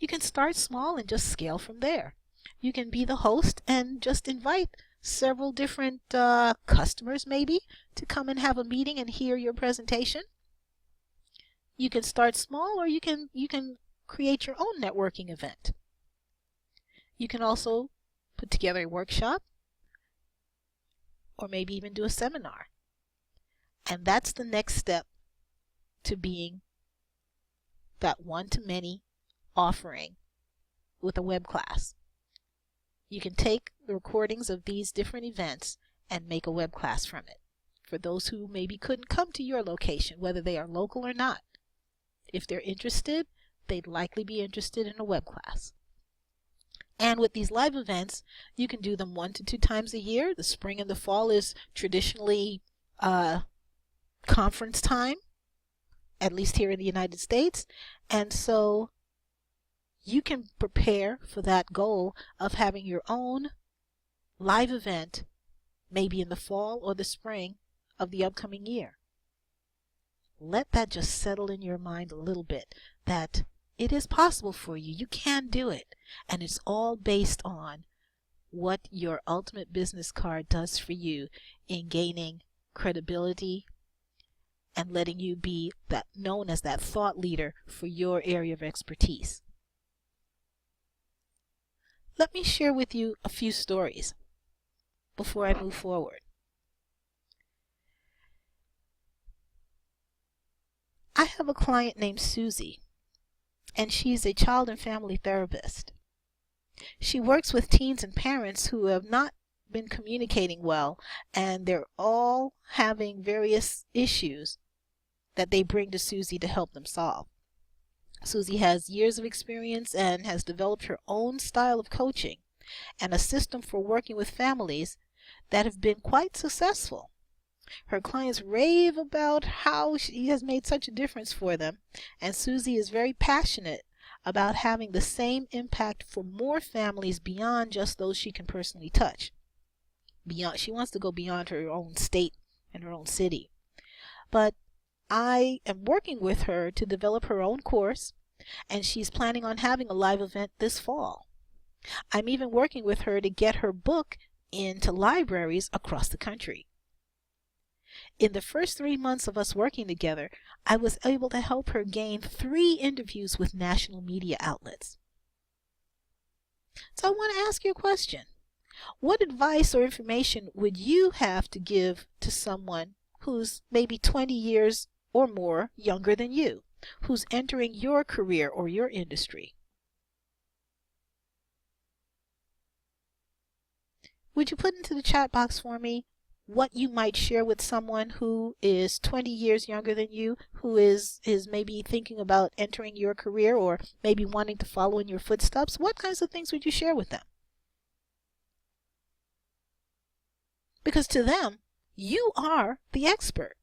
You can start small and just scale from there. You can be the host and just invite several different customers maybe to come and have a meeting and hear your presentation. You can start small, or you can create your own networking event. You can also put together a workshop, or maybe even do a seminar. And that's the next step to being that one-to-many offering with a web class. You can take the recordings of these different events and make a web class from it for those who maybe couldn't come to your location, whether they are local or not. If they're interested, they'd likely be interested in a web class. And with these live events, you can do them 1 to 2 times a year. The spring and the fall is traditionally conference time, at least here in the United States. And so you can prepare for that goal of having your own live event, maybe in the fall or the spring of the upcoming year. Let that just settle in your mind a little bit, that it is possible for you. You can do it. And it's all based on what your ultimate business card does for you in gaining credibility and letting you be that known as that thought leader for your area of expertise. Let me share with you a few stories before I move forward. I have a client named Susie, and she's a child and family therapist. She works with teens and parents who have not been communicating well, and they're all having various issues that they bring to Susie to help them solve. Susie has years of experience and has developed her own style of coaching and a system for working with families that have been quite successful. Her clients rave about how she has made such a difference for them, and Susie is very passionate about having the same impact for more families beyond just those she can personally touch. She wants to go beyond her own state and her own city. But I am working with her to develop her own course, and she's planning on having a live event this fall. I'm even working with her to get her book into libraries across the country. In the first 3 months of us working together, I was able to help her gain 3 interviews with national media outlets. So I want to ask you a question. What advice or information would you have to give to someone who's maybe 20 years or more younger than you, who's entering your career or your industry? Would you put into the chat box for me what you might share with someone who is 20 years younger than you, who is maybe thinking about entering your career or maybe wanting to follow in your footsteps? What kinds of things would you share with them? Because to them, you are the expert.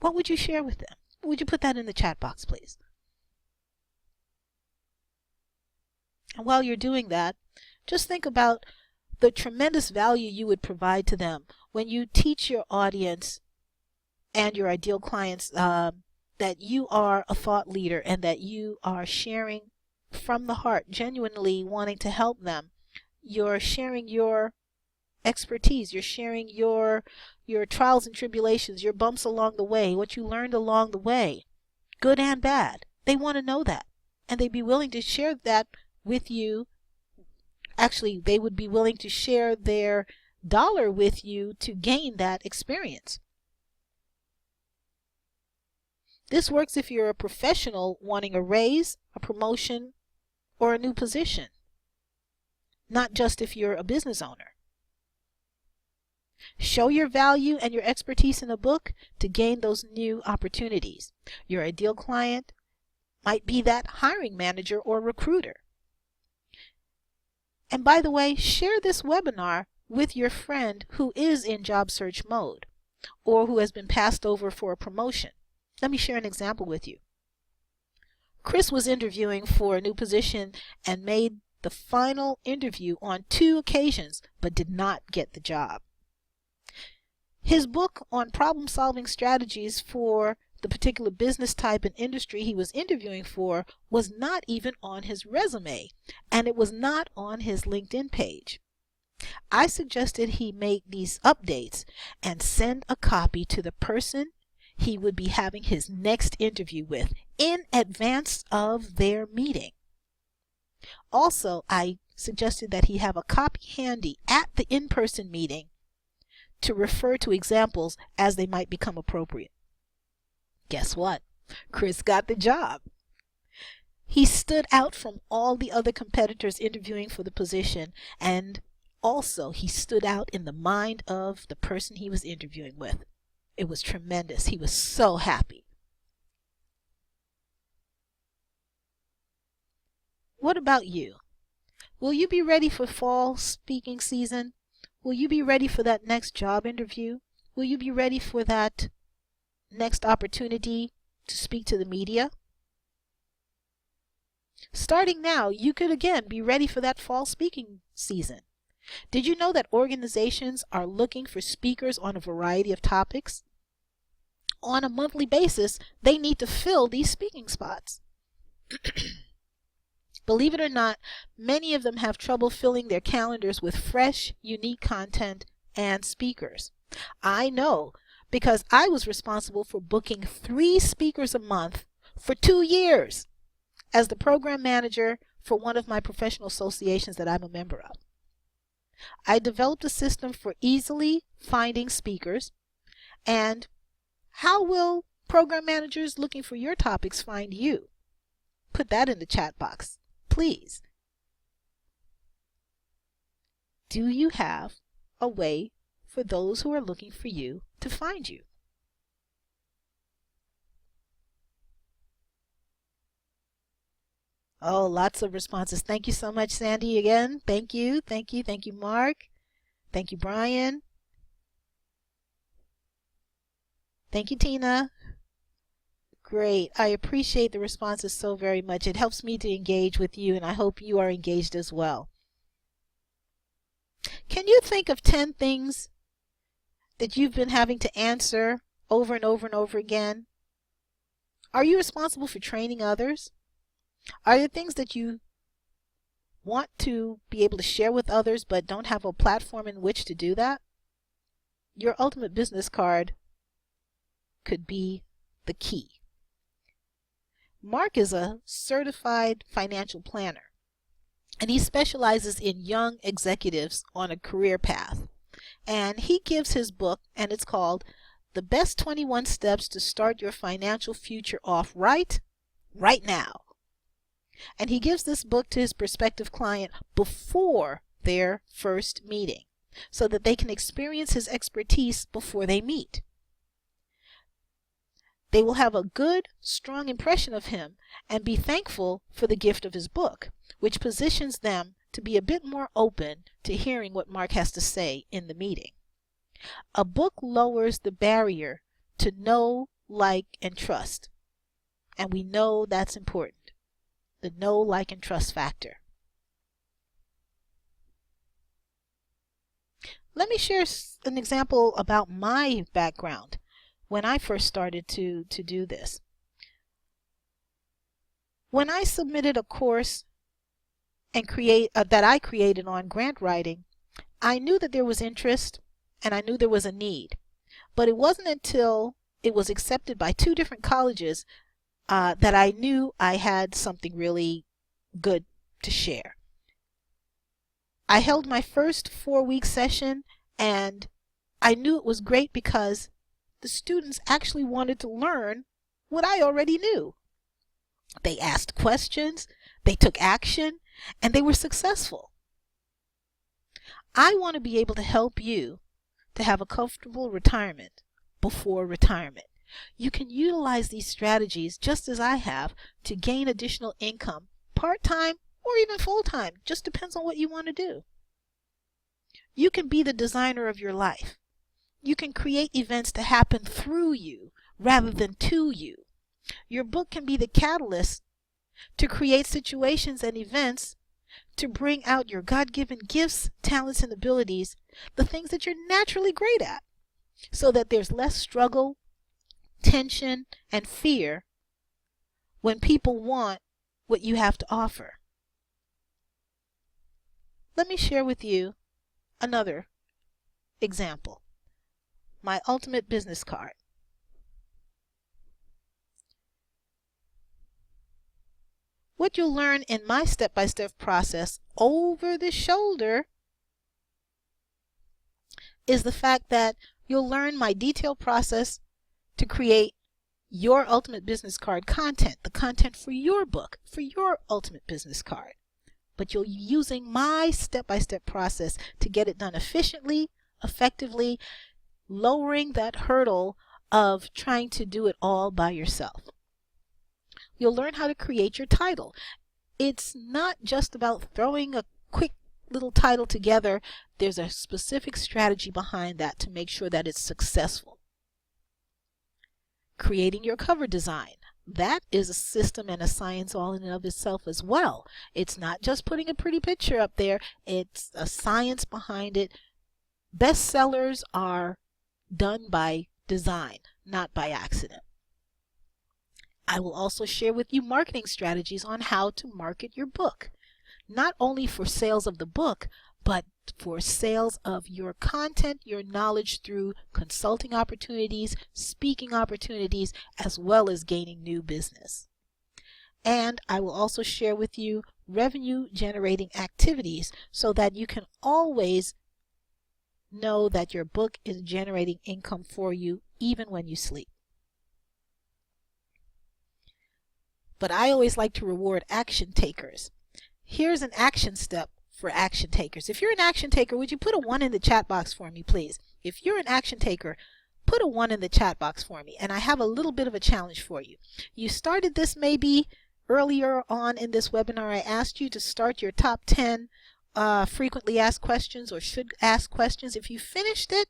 What would you share with them? Would you put that in the chat box, please? And while you're doing that, just think about the tremendous value you would provide to them when you teach your audience and your ideal clients that you are a thought leader and that you are sharing from the heart, genuinely wanting to help them. You're sharing your expertise. You're sharing your trials and tribulations, your bumps along the way, what you learned along the way, good and bad. They want to know that, and they'd be willing to share that with you. Actually, they would be willing to share their dollar with you to gain that experience. This works if you're a professional wanting a raise, a promotion, or a new position, not just if you're a business owner. Show your value and your expertise in a book to gain those new opportunities. Your ideal client might be that hiring manager or recruiter. And by the way, share this webinar with your friend who is in job search mode or who has been passed over for a promotion. Let me share an example with you. Chris was interviewing for a new position and made the final interview on 2 occasions, but did not get the job. His book on problem-solving strategies for the particular business type and industry he was interviewing for was not even on his resume, and it was not on his LinkedIn page. I suggested he make these updates and send a copy to the person he would be having his next interview with in advance of their meeting. Also, I suggested that he have a copy handy at the in-person meeting to refer to examples as they might become appropriate. Guess what? Chris got the job. He stood out from all the other competitors interviewing for the position, and also he stood out in the mind of the person he was interviewing with. It was tremendous. He was so happy. What about you? Will you be ready for fall speaking season? Will you be ready for that next job interview? Will you be ready for that next opportunity to speak to the media? Starting now, you could again be ready for that fall speaking season. Did you know that organizations are looking for speakers on a variety of topics? On a monthly basis, they need to fill these speaking spots. Believe it or not, many of them have trouble filling their calendars with fresh, unique content and speakers. I know, because I was responsible for booking 3 speakers a month for 2 years as the program manager for one of my professional associations that I'm a member of. I developed a system for easily finding speakers, and how will program managers looking for your topics find you? Put that in the chat box, please. Do you have a way for those who are looking for you to find you? Oh, lots of responses. Thank you so much, Sandy, again. Thank you, thank you, thank you, Mark. Thank you, Brian. Thank you, Tina. Great. I appreciate the responses so very much. It helps me to engage with you, and I hope you are engaged as well. Can you think of 10 things that you've been having to answer over and over and over again? Are you responsible for training others? Are there things that you want to be able to share with others but don't have a platform in which to do that? Your ultimate business card could be the key. Mark is a certified financial planner, and he specializes in young executives on a career path. And he gives his book, and it's called The Best 21 Steps to Start Your Financial Future Off Right Now. And he gives this book to his prospective client before their first meeting so that they can experience his expertise before they meet. They will have a good, strong impression of him and be thankful for the gift of his book, which positions them to be a bit more open to hearing what Mark has to say in the meeting. A book lowers the barrier to know, like, and trust. And we know that's important. The know, like, and trust factor. Let me share an example about my background when I first started to do this. When I submitted a course and that I created on grant writing, I knew that there was interest and I knew there was a need. But it wasn't until it was accepted by 2 different colleges that I knew I had something really good to share. I held my first 4-week session, and I knew it was great because the students actually wanted to learn what I already knew. They asked questions, they took action, and they were successful. I want to be able to help you to have a comfortable retirement before retirement. You can utilize these strategies just as I have to gain additional income, part-time or even full-time. Just depends on what you want to do. You can be the designer of your life. You can create events to happen through you rather than to you. Your book can be the catalyst to create situations and events to bring out your God-given gifts, talents, and abilities, the things that you're naturally great at, so that there's less struggle, tension, and fear when people want what you have to offer. Let me share with you another example. My ultimate business card. What you'll learn in my step-by-step process over the shoulder is the fact that you'll learn my detailed process to create your ultimate business card content, the content for your book, for your ultimate business card. But you'll be using my step-by-step process to get it done efficiently, effectively, lowering that hurdle of trying to do it all by yourself. You'll learn how to create your title. It's not just about throwing a quick little title together. There's a specific strategy behind that to make sure that it's successful. Creating your cover design. That is a system and a science all in and of itself as well. It's not just putting a pretty picture up there. It's a science behind it. Bestsellers are done by design, not by accident. I will also share with you marketing strategies on how to market your book, not only for sales of the book, but for sales of your content, your knowledge through consulting opportunities, speaking opportunities, as well as gaining new business. And I will also share with you revenue generating activities so that you can always know that your book is generating income for you even when you sleep. but I always like to reward action takers. Here's an action step for action takers. If you're an action taker, would you put a 1 in the chat box for me, please? If you're an action taker, put a 1 in the chat box for me. And I have a little bit of a challenge for you. You started this maybe earlier on in this webinar. I asked you to start your top 10 frequently asked questions or should ask questions. If you finished it,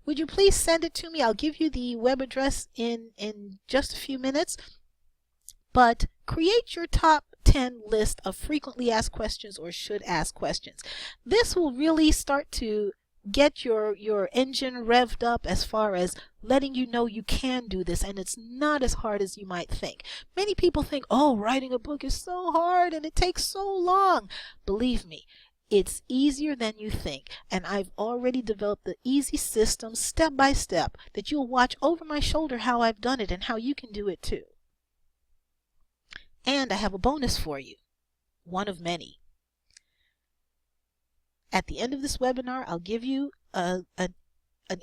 would you please send it to me? I'll give you the web address in just a few minutes. But create your top 10 list of frequently asked questions or should ask questions. This will really start to get your engine revved up as far as letting you know you can do this, and it's not as hard as you might think. Many people think, oh, writing a book is so hard and it takes so long. Believe me, it's easier than you think, and I've already developed the easy system step by step that you'll watch over my shoulder how I've done it and how you can do it too. And I have a bonus for you, one of many. At the end of this webinar, I'll give you an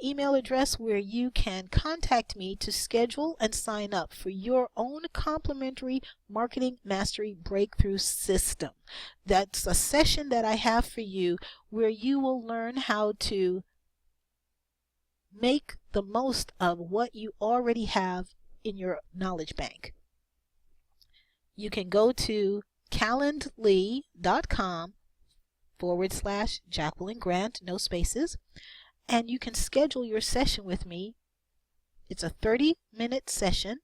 email address where you can contact me to schedule and sign up for your own complimentary Marketing Mastery Breakthrough System. That's a session that I have for you where you will learn how to make the most of what you already have in your knowledge bank. You can go to calendly.com/Jacqueline Grant, no spaces, and you can schedule your session with me. It's a 30-minute session,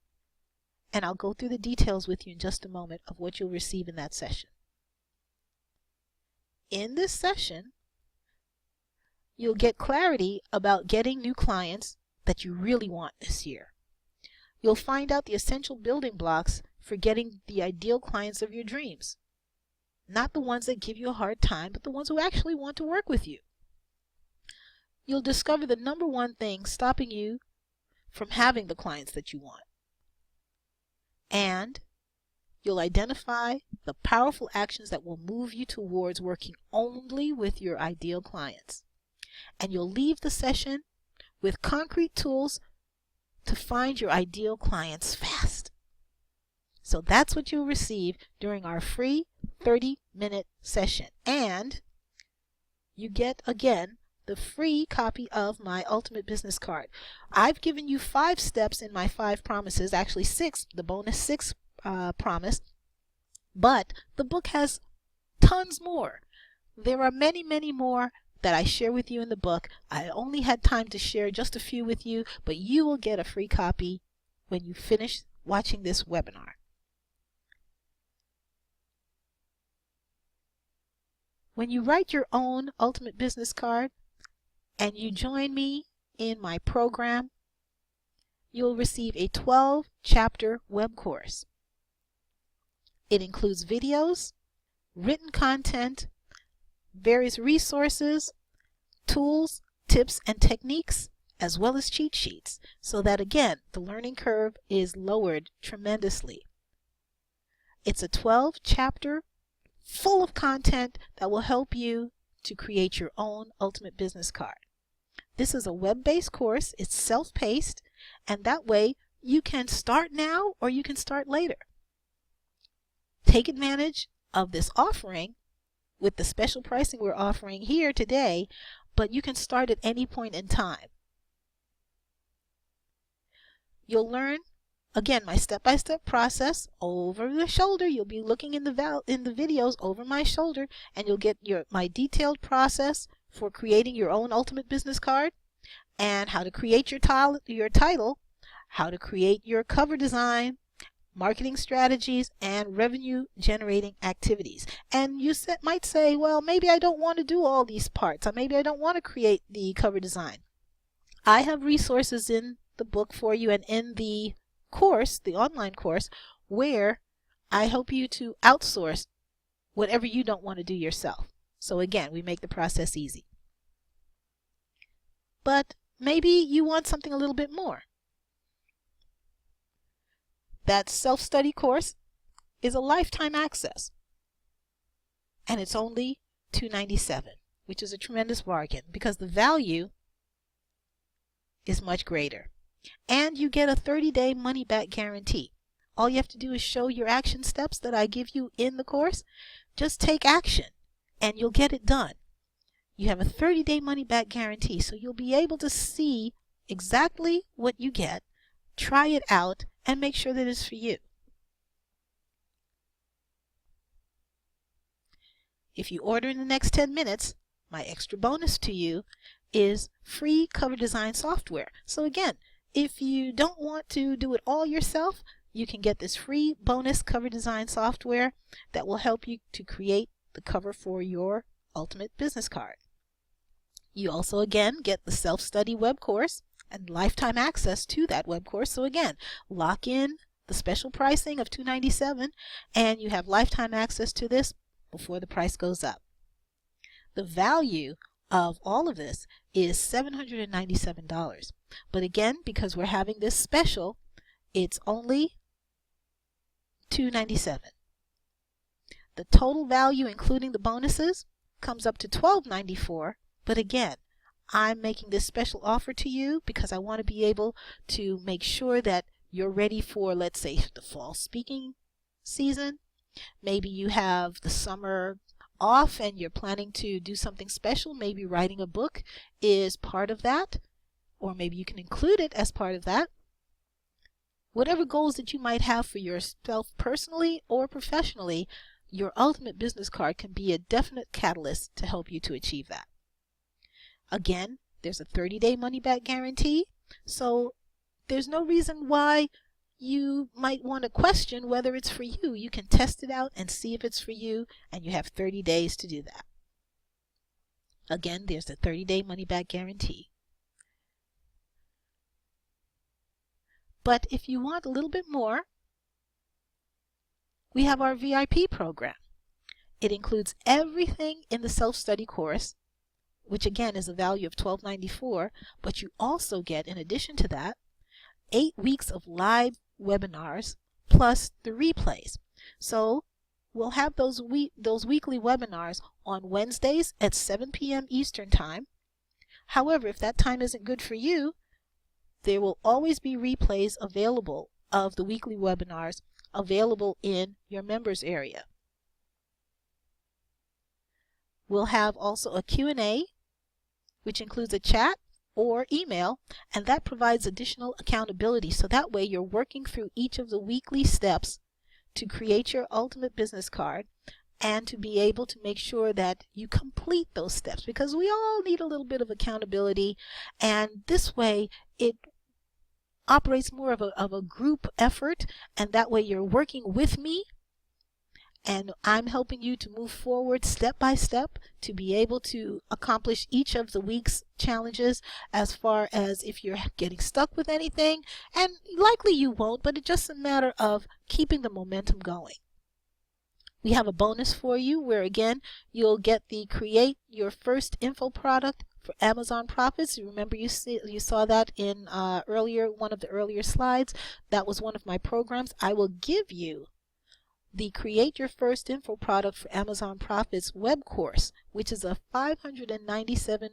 and I'll go through the details with you in just a moment of what you'll receive in that session. In this session, you'll get clarity about getting new clients that you really want this year. You'll find out the essential building blocks for getting the ideal clients of your dreams. Not the ones that give you a hard time, but the ones who actually want to work with you. You'll discover the number one thing stopping you from having the clients that you want. And you'll identify the powerful actions that will move you towards working only with your ideal clients. And you'll leave the session with concrete tools to find your ideal clients fast. So that's what you'll receive during our free 30-minute session. And you get, again, the free copy of my Ultimate Business Card. I've given you 5 steps in my 5 promises, actually 6, the bonus 6 promise, but the book has tons more. There are many, many more that I share with you in the book. I only had time to share just a few with you, but you will get a free copy when you finish watching this webinar. When you write your own Ultimate Business Card and you join me in my program, you'll receive a 12-chapter web course. It includes videos, written content, various resources, tools, tips, and techniques, as well as cheat sheets, so that, again, the learning curve is lowered tremendously. It's a 12-chapter full of content that will help you to create your own Ultimate Business Card. This is a web-based course. It's self-paced, and that way you can start now or you can start later. Take advantage of this offering with the special pricing we're offering here today, but you can start at any point in time. You'll learn, again, my step-by-step process over the shoulder. You'll be looking in the videos over my shoulder, and you'll get my detailed process for creating your own Ultimate Business Card, and how to create your title, how to create your cover design, marketing strategies, and revenue generating activities. And you might say, well, maybe I don't want to do all these parts, or maybe I don't want to create the cover design. I have resources in the book for you and in the course, the online course, where I help you to outsource whatever you don't want to do yourself. So again, we make the process easy. But maybe you want something a little bit more. That self-study course is a lifetime access, and it's only $297, which is a tremendous bargain because the value is much greater. And you get a 30-day money-back guarantee. All you have to do is show your action steps that I give you in the course. Just take action and you'll get it done. You have a 30-day money-back guarantee, so you'll be able to see exactly what you get, try it out, and make sure that it's for you. If you order in the next 10 minutes, my extra bonus to you is free cover design software. So again, if you don't want to do it all yourself, you can get this free bonus cover design software that will help you to create the cover for your ultimate business card. You also again get the self-study web course and lifetime access to that web course. So again, lock in the special pricing of $297 and you have lifetime access to this before the price goes up. The value of all of this is $797. But again, because we're having this special, it's only $297. The total value, including the bonuses, comes up to $1294. But again, I'm making this special offer to you because I want to be able to make sure that you're ready for, let's say, the fall speaking season. Maybe you have the summer off and you're planning to do something special. Maybe writing a book is part of that, or maybe you can include it as part of that. Whatever goals that you might have for yourself personally or professionally, your ultimate business card can be a definite catalyst to help you to achieve that. Again, there's a 30-day money-back guarantee, so there's no reason why you might want to question whether it's for you. You can test it out and see if it's for you, and you have 30 days to do that. Again, there's a 30-day money-back guarantee. But if you want a little bit more, we have our VIP program. It includes everything in the self-study course, which again is a value of $1294, but you also get, in addition to that, 8 weeks of live webinars plus the replays. So we'll have those weekly webinars on Wednesdays at 7 p.m. Eastern Time. However, if that time isn't good for you, there will always be replays available of the weekly webinars available in your members area. We'll have also a Q&A, which includes a chat or email, and that provides additional accountability. So that way you're working through each of the weekly steps to create your ultimate business card and to be able to make sure that you complete those steps, because we all need a little bit of accountability, and this way it operates more of a group effort, and that way you're working with me and I'm helping you to move forward step by step to be able to accomplish each of the week's challenges, as far as if you're getting stuck with anything, and likely you won't, but it's just a matter of keeping the momentum going. We have a bonus for you where again you'll get the Create Your First Info product for Amazon Profits. You remember you saw that in one of the earlier slides. That was one of my programs. I will give you the Create Your First Info product for Amazon Profits web course, which is a $597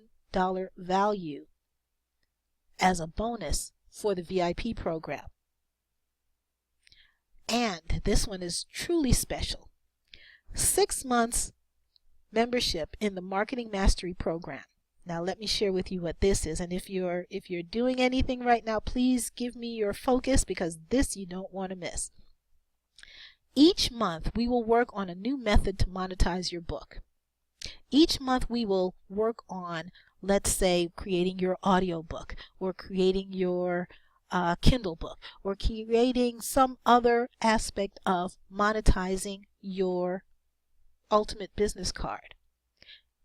value as a bonus for the VIP program. And this one is truly special. 6 months membership in the Marketing Mastery program. Now let me share with you what this is, and if you're doing anything right now, please give me your focus, because this you don't want to miss. Each month we will work on a new method to monetize your book. Each month we will work on, let's say, creating your audio book, or creating your Kindle book, or creating some other aspect of monetizing your ultimate business card.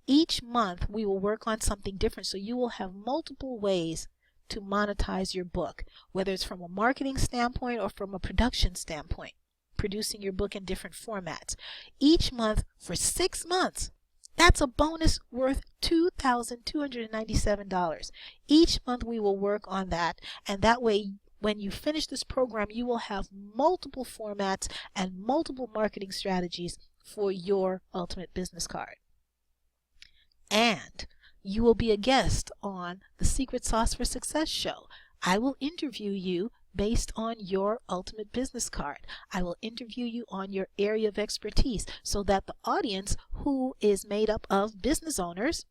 Each month we will work on something different, so you will have multiple ways to monetize your book, whether it's from a marketing standpoint or from a production standpoint, producing your book in different formats. Each month for 6 months, that's a bonus worth $2,297. Each month we will work on that, and that way when you finish this program you will have multiple formats and multiple marketing strategies for your ultimate business card. And you will be a guest on the Secret Sauce for Success show. I will interview you based on your ultimate business card. I will interview you on your area of expertise so that the audience, who is made up of business owners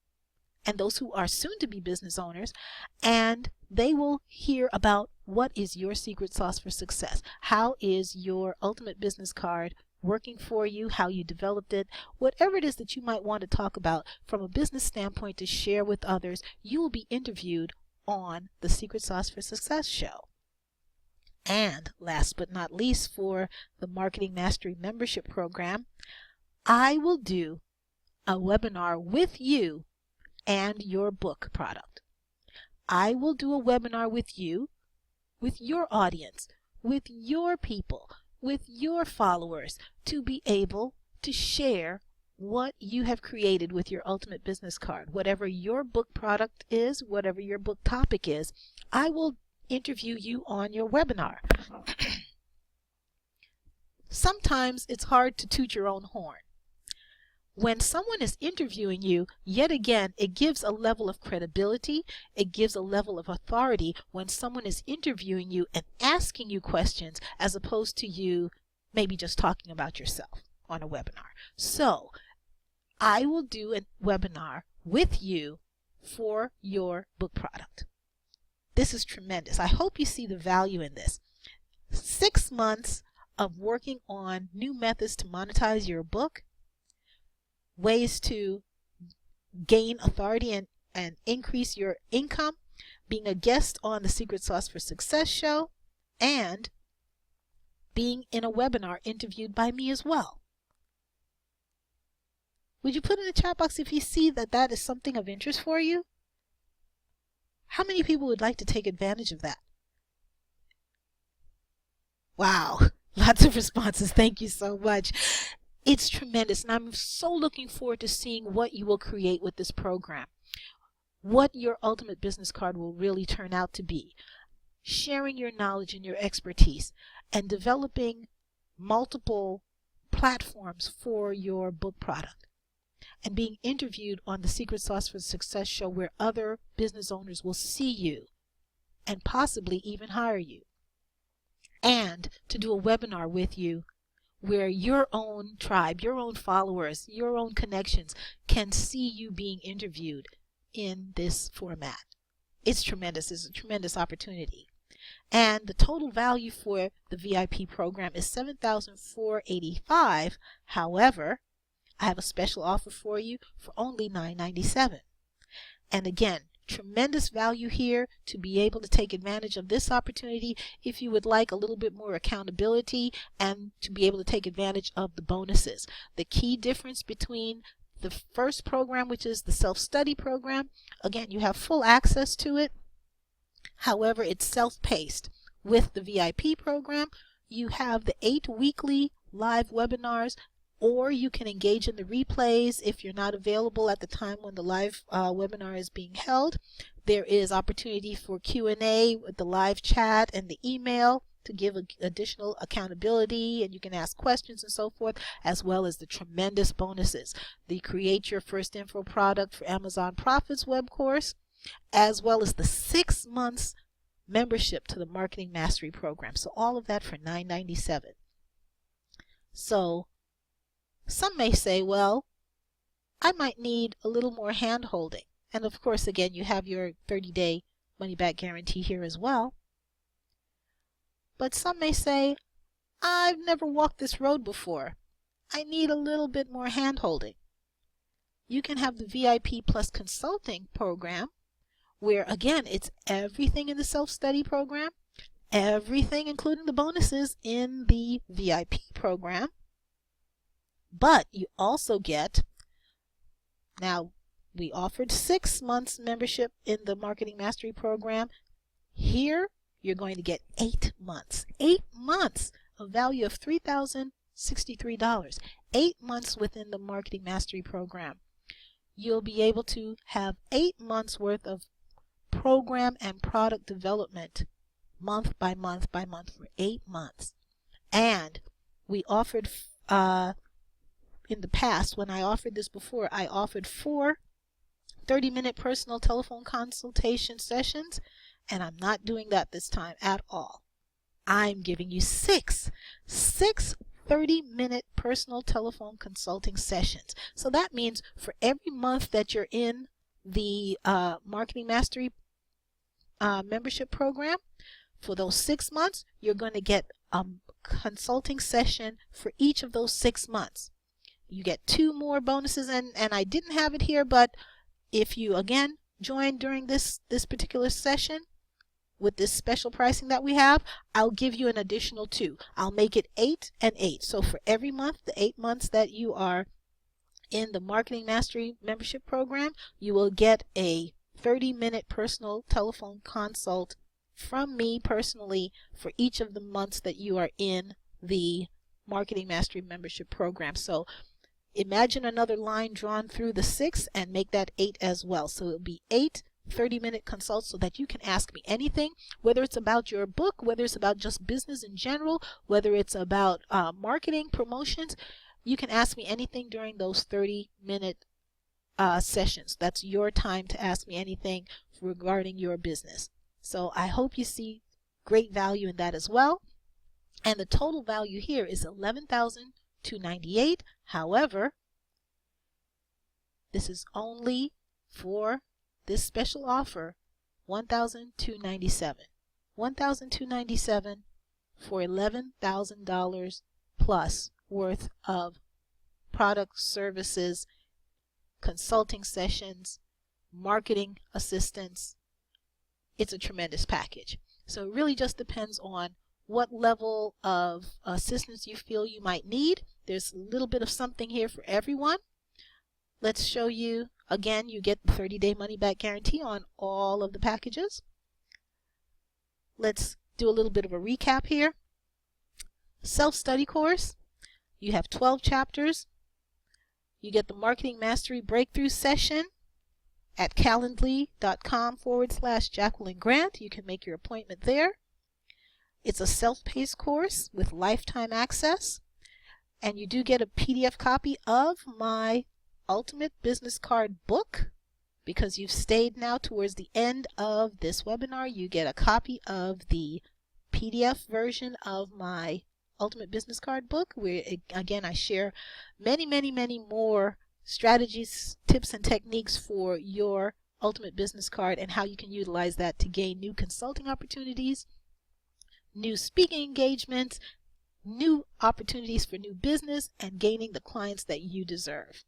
and those who are soon to be business owners, and they will hear about what is your secret sauce for success. How is your ultimate business card working for you, how you developed it, whatever it is that you might want to talk about from a business standpoint to share with others. You will be interviewed on the Secret Sauce for Success show. And last but not least, for the Marketing Mastery Membership Program, I will do a webinar with you and your book product. I will do a webinar with you, with your audience, with your people, with your followers, to be able to share what you have created with your ultimate business card. Whatever your book product is, whatever your book topic is, I will interview you on your webinar. Sometimes it's hard to toot your own horn. When someone is interviewing you, yet again, it gives a level of credibility, it gives a level of authority when someone is interviewing you and asking you questions, as opposed to you maybe just talking about yourself on a webinar. So I will do a webinar with you for your book product. This is tremendous. I hope you see the value in this. 6 months of working on new methods to monetize your book, ways to gain authority and increase your income, being a guest on the Secret Sauce for Success show, and being in a webinar interviewed by me as well. Would you put in the chat box if you see that that is something of interest for you? How many people would like to take advantage of that? Wow, lots of responses. Thank you so much. It's tremendous, and I'm so looking forward to seeing what you will create with this program, what your ultimate business card will really turn out to be, sharing your knowledge and your expertise, and developing multiple platforms for your book product, and being interviewed on the Secret Sauce for Success show, where other business owners will see you and possibly even hire you, and to do a webinar with you where your own tribe, your own followers, your own connections can see you being interviewed in this format. It's tremendous. It's a tremendous opportunity. And the total value for the VIP program is $7,485. However, I have a special offer for you for only $997. And again, tremendous value here to be able to take advantage of this opportunity if you would like a little bit more accountability and to be able to take advantage of the bonuses. The key difference between the first program, which is the self-study program, again, you have full access to it. However, it's self-paced. With the VIP program, you have the 8 weekly live webinars, or you can engage in the replays if you're not available at the time when the live webinar is being held. There is opportunity for Q&A with the live chat and the email to give additional accountability, and you can ask questions and so forth, as well as the tremendous bonuses. The Create Your First Info Product for Amazon Profits web course, as well as the 6 months membership to the Marketing Mastery Program. So all of that for $997. So some may say, well, I might need a little more hand holding. And of course, again, you have your 30-day money-back guarantee here as well. But some may say, I've never walked this road before. I need a little bit more hand holding. You can have the VIP Plus Consulting program, where again, it's everything in the self-study program, everything including the bonuses in the VIP program. But you also get, now we offered 6 months membership in the Marketing Mastery Program. Here you're going to get 8 months. 8 months, a value of $3,063. 8 months within the Marketing Mastery Program. You'll be able to have 8 months worth of program and product development month by month by month for 8 months. And we offered in the past, when I offered this before, I offered 4 30-minute personal telephone consultation sessions, and I'm not doing that this time at all. I'm giving you six 30-minute personal telephone consulting sessions. So that means for every month that you're in the Marketing Mastery membership program, for those 6 months, you're going to get a consulting session for each of those 6 months. You get 2 more bonuses, and I didn't have it here, but if you again join during this particular session with this special pricing that we have, I'll give you an additional 2. I'll make it 8 and 8. So for every month, the 8 months that you are in the Marketing Mastery membership program, you will get a 30-minute personal telephone consult from me personally for each of the months that you are in the Marketing Mastery membership program. So imagine another line drawn through the 6 and make that 8 as well. So it'll be 8 30-minute consults so that you can ask me anything, whether it's about your book, whether it's about just business in general, whether it's about marketing, promotions. You can ask me anything during those 30-minute sessions. That's your time to ask me anything regarding your business. So I hope you see great value in that as well. And the total value here is $11,298. However, this is only for this special offer, $1,297. $1,297 for $11,000 plus worth of product, services, consulting sessions, marketing assistance. It's a tremendous package. So it really just depends on what level of assistance you feel you might need. There's a little bit of something here for everyone. Let's show you, again, you get the 30-day money-back guarantee on all of the packages. Let's do a little bit of a recap here. Self-study course, you have 12 chapters. You get the Marketing Mastery Breakthrough Session at calendly.com/Jacqueline Grant. You can make your appointment there. It's a self-paced course with lifetime access. And you do get a PDF copy of my Ultimate Business Card book. Because you've stayed now towards the end of this webinar, you get a copy of the PDF version of my Ultimate Business Card book, where again I share many more strategies, tips, and techniques for your Ultimate Business Card and how you can utilize that to gain new consulting opportunities, new speaking engagements, new opportunities for new business, and gaining the clients that you deserve.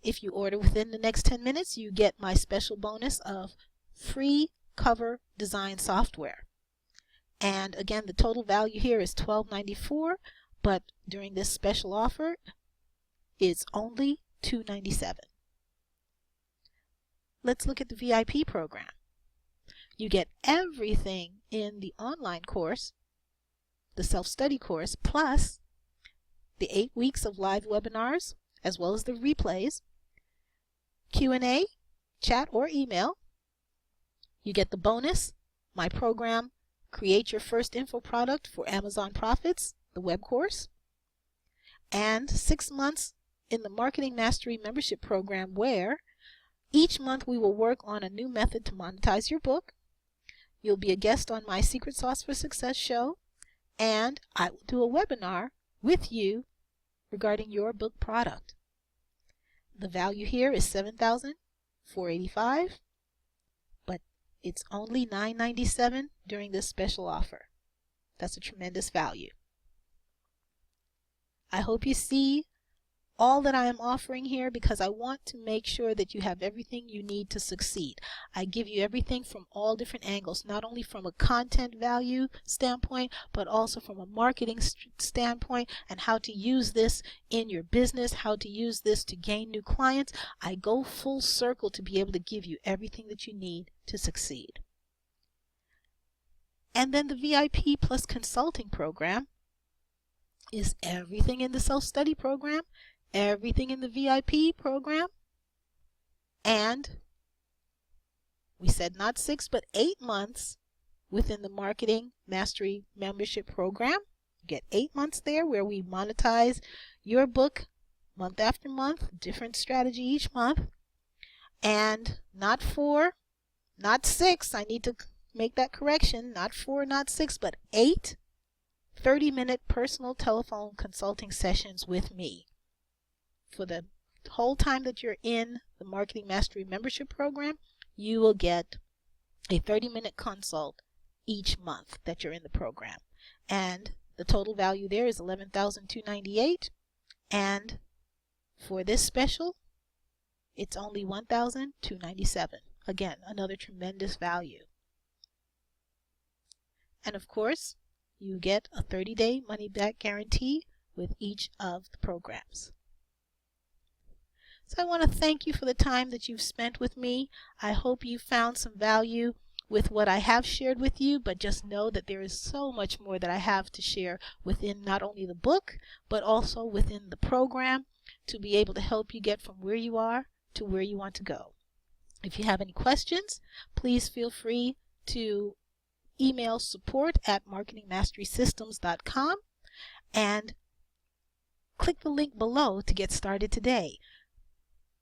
If you order within the next 10 minutes, you get my special bonus of free cover design software. And again, the total value here is $12.94, but during this special offer, it's only $2.97. Let's look at the VIP program. You get everything in the online course, the self-study course, plus the 8 weeks of live webinars, as well as the replays, Q&A, chat, or email. You get the bonus, my program, Create Your First Info Product for Amazon Profits, the web course, and 6 months in the Marketing Mastery membership program, where each month we will work on a new method to monetize your book. You'll be a guest on my Secret Sauce for Success show, and I will do a webinar with you regarding your book product. The value here is $7,485, but it's only $997 during this special offer. That's a tremendous value. I hope you see all that I am offering here, because I want to make sure that you have everything you need to succeed. I give you everything from all different angles, not only from a content value standpoint, but also from a marketing standpoint, and how to use this in your business, how to use this to gain new clients. I go full circle to be able to give you everything that you need to succeed. And then the VIP plus consulting program is everything in the self-study program, everything in the VIP program, and we said not 6 but 8 months within the Marketing Mastery membership program. You get 8 months there where we monetize your book month after month, different strategy each month, and not 4, not 6. I need to make that correction, not 4, not 6, but 8 30-minute personal telephone consulting sessions with me. For the whole time that you're in the Marketing Mastery membership program, you will get a 30-minute consult each month that you're in the program. And the total value there is $11,298. And for this special, it's only $1,297. Again, another tremendous value. And of course, you get a 30-day money-back guarantee with each of the programs. So I want to thank you for the time that you've spent with me. I hope you found some value with what I have shared with you, but just know that there is so much more that I have to share within not only the book, but also within the program to be able to help you get from where you are to where you want to go. If you have any questions, please feel free to email support@marketingmasterysystems.com and click the link below to get started today.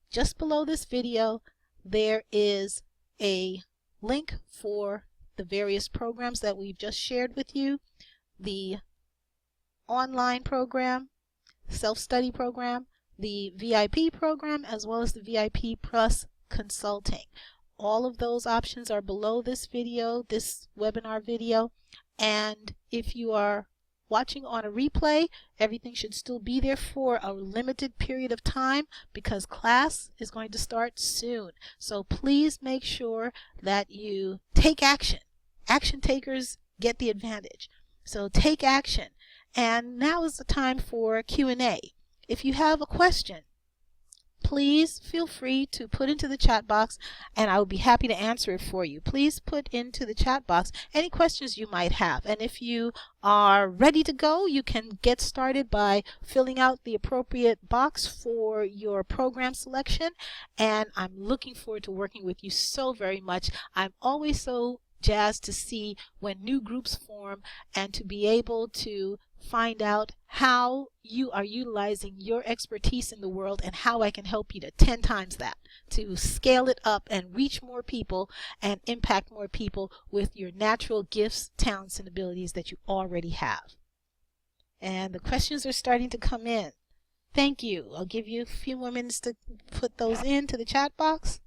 Just below this video, there is a link for the various programs that we've just shared with you. The online program, self-study program, the VIP program, as well as the VIP Plus consulting. All of those options are below this video, this webinar video. And if you are watching on a replay, everything should still be there for a limited period of time because class is going to start soon. So please make sure that you take action. Action takers get the advantage. So take action. And now is the time for Q&A. If you have a question, please feel free to put into the chat box and I will be happy to answer it for you. Please put into the chat box any questions you might have. And if you are ready to go, you can get started by filling out the appropriate box for your program selection. And I'm looking forward to working with you so very much. I'm always so jazzed to see when new groups form and to be able to find out how you are utilizing your expertise in the world and how I can help you to 10 times that, to scale it up and reach more people and impact more people with your natural gifts, talents, and abilities that you already have. And the questions are starting to come in. Thank you. I'll give you a few more minutes to put those into the chat box.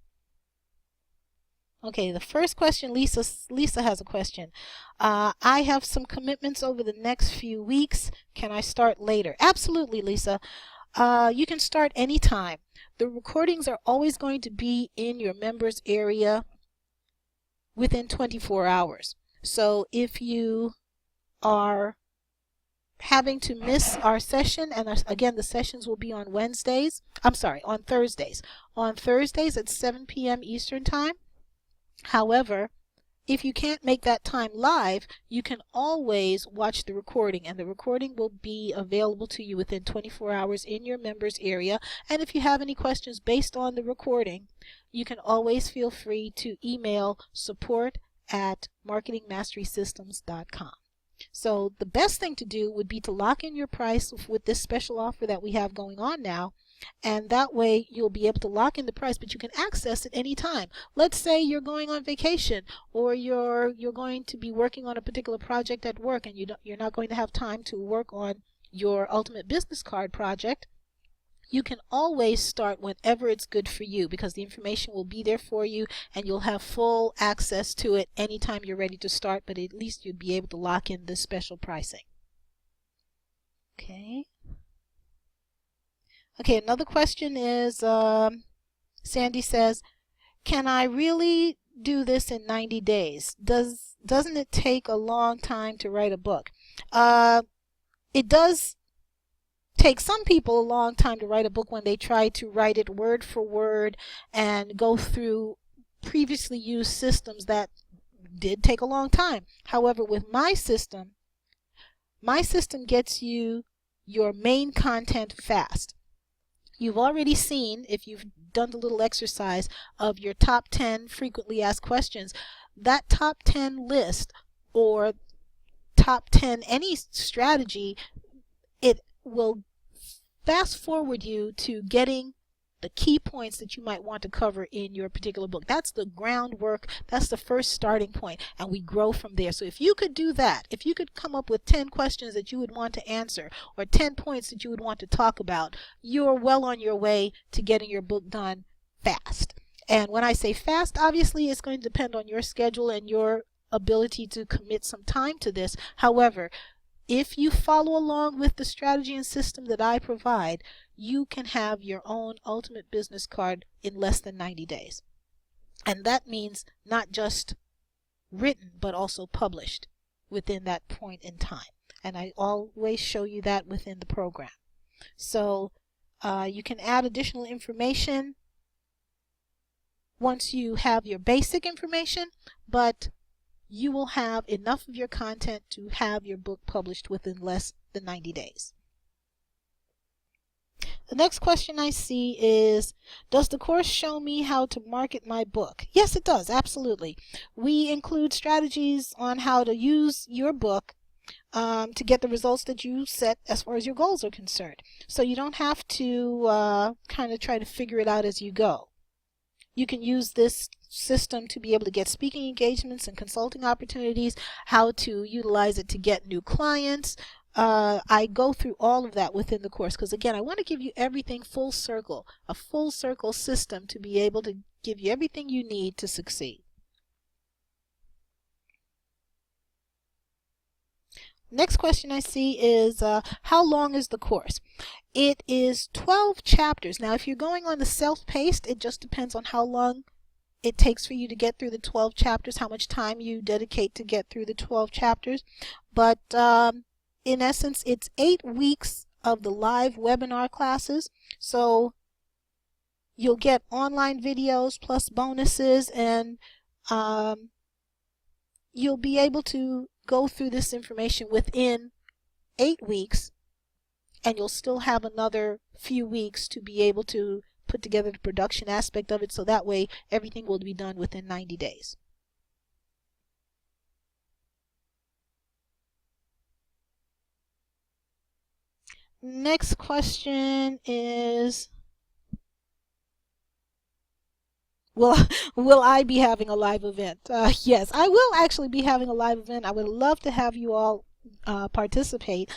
Okay, the first question, Lisa has a question. I have some commitments over the next few weeks. Can I start later? Absolutely, Lisa. You can start anytime. The recordings are always going to be in your members area within 24 hours. So if you are having to miss our session, and again, the sessions will be on Thursdays. On Thursdays at 7 p.m. Eastern Time. However, if you can't make that time live, you can always watch the recording, and the recording will be available to you within 24 hours in your members area. And if you have any questions based on the recording, you can always feel free to email support@marketingmasterysystems.com. So the best thing to do would be to lock in your price with this special offer that we have going on now. And that way you'll be able to lock in the price, but you can access it anytime. Let's say you're going on vacation, or you're going to be working on a particular project at work, and you're not going to have time to work on your ultimate business card project. You can always start whenever it's good for you because the information will be there for you and you'll have full access to it anytime you're ready to start, but at least you'll be able to lock in this special pricing. Okay, another question is, Sandy says, can I really do this in 90 days? Doesn't it take a long time to write a book? It does take some people a long time to write a book when they try to write it word for word and go through previously used systems. That did take a long time. However, with my system gets you your main content fast. You've already seen, if you've done the little exercise of your top 10 frequently asked questions, that top 10 list or top 10 any strategy, it will fast forward you to getting the key points that you might want to cover in your particular book. That's the groundwork. That's the first starting point, and we grow from there. So if you could do that, if you could come up with 10 questions that you would want to answer or 10 points that you would want to talk about, you're well on your way to getting your book done fast. And when I say fast, obviously it's going to depend on your schedule and your ability to commit some time to this. However, if you follow along with the strategy and system that I provide, you can have your own ultimate business card in less than 90 days. And that means not just written, but also published within that point in time. And I always show you that within the program. So you can add additional information once you have your basic information, but you will have enough of your content to have your book published within less than 90 days. The next question I see is, does the course show me how to market my book? Yes, it does, absolutely. We include strategies on how to use your book to get the results that you set as far as your goals are concerned. So you don't have to kind of try to figure it out as you go. You can use this system to be able to get speaking engagements and consulting opportunities, how to utilize it to get new clients. I go through all of that within the course because, again, I want to give you everything full circle, a full circle system to be able to give you everything you need to succeed. Next question I see is, how long is the course? It is 12 chapters. Now, if you're going on the self-paced, it just depends on how long it takes for you to get through the 12 chapters, how much time you dedicate to get through the 12 chapters. But in essence, it's 8 weeks of the live webinar classes. So you'll get online videos plus bonuses, and you'll be able to go through this information within 8 weeks, and you'll still have another few weeks to be able to put together the production aspect of it, so that way everything will be done within 90 days. Next question is, will I be having a live event? Yes, I will actually be having a live event. I would love to have you all participate.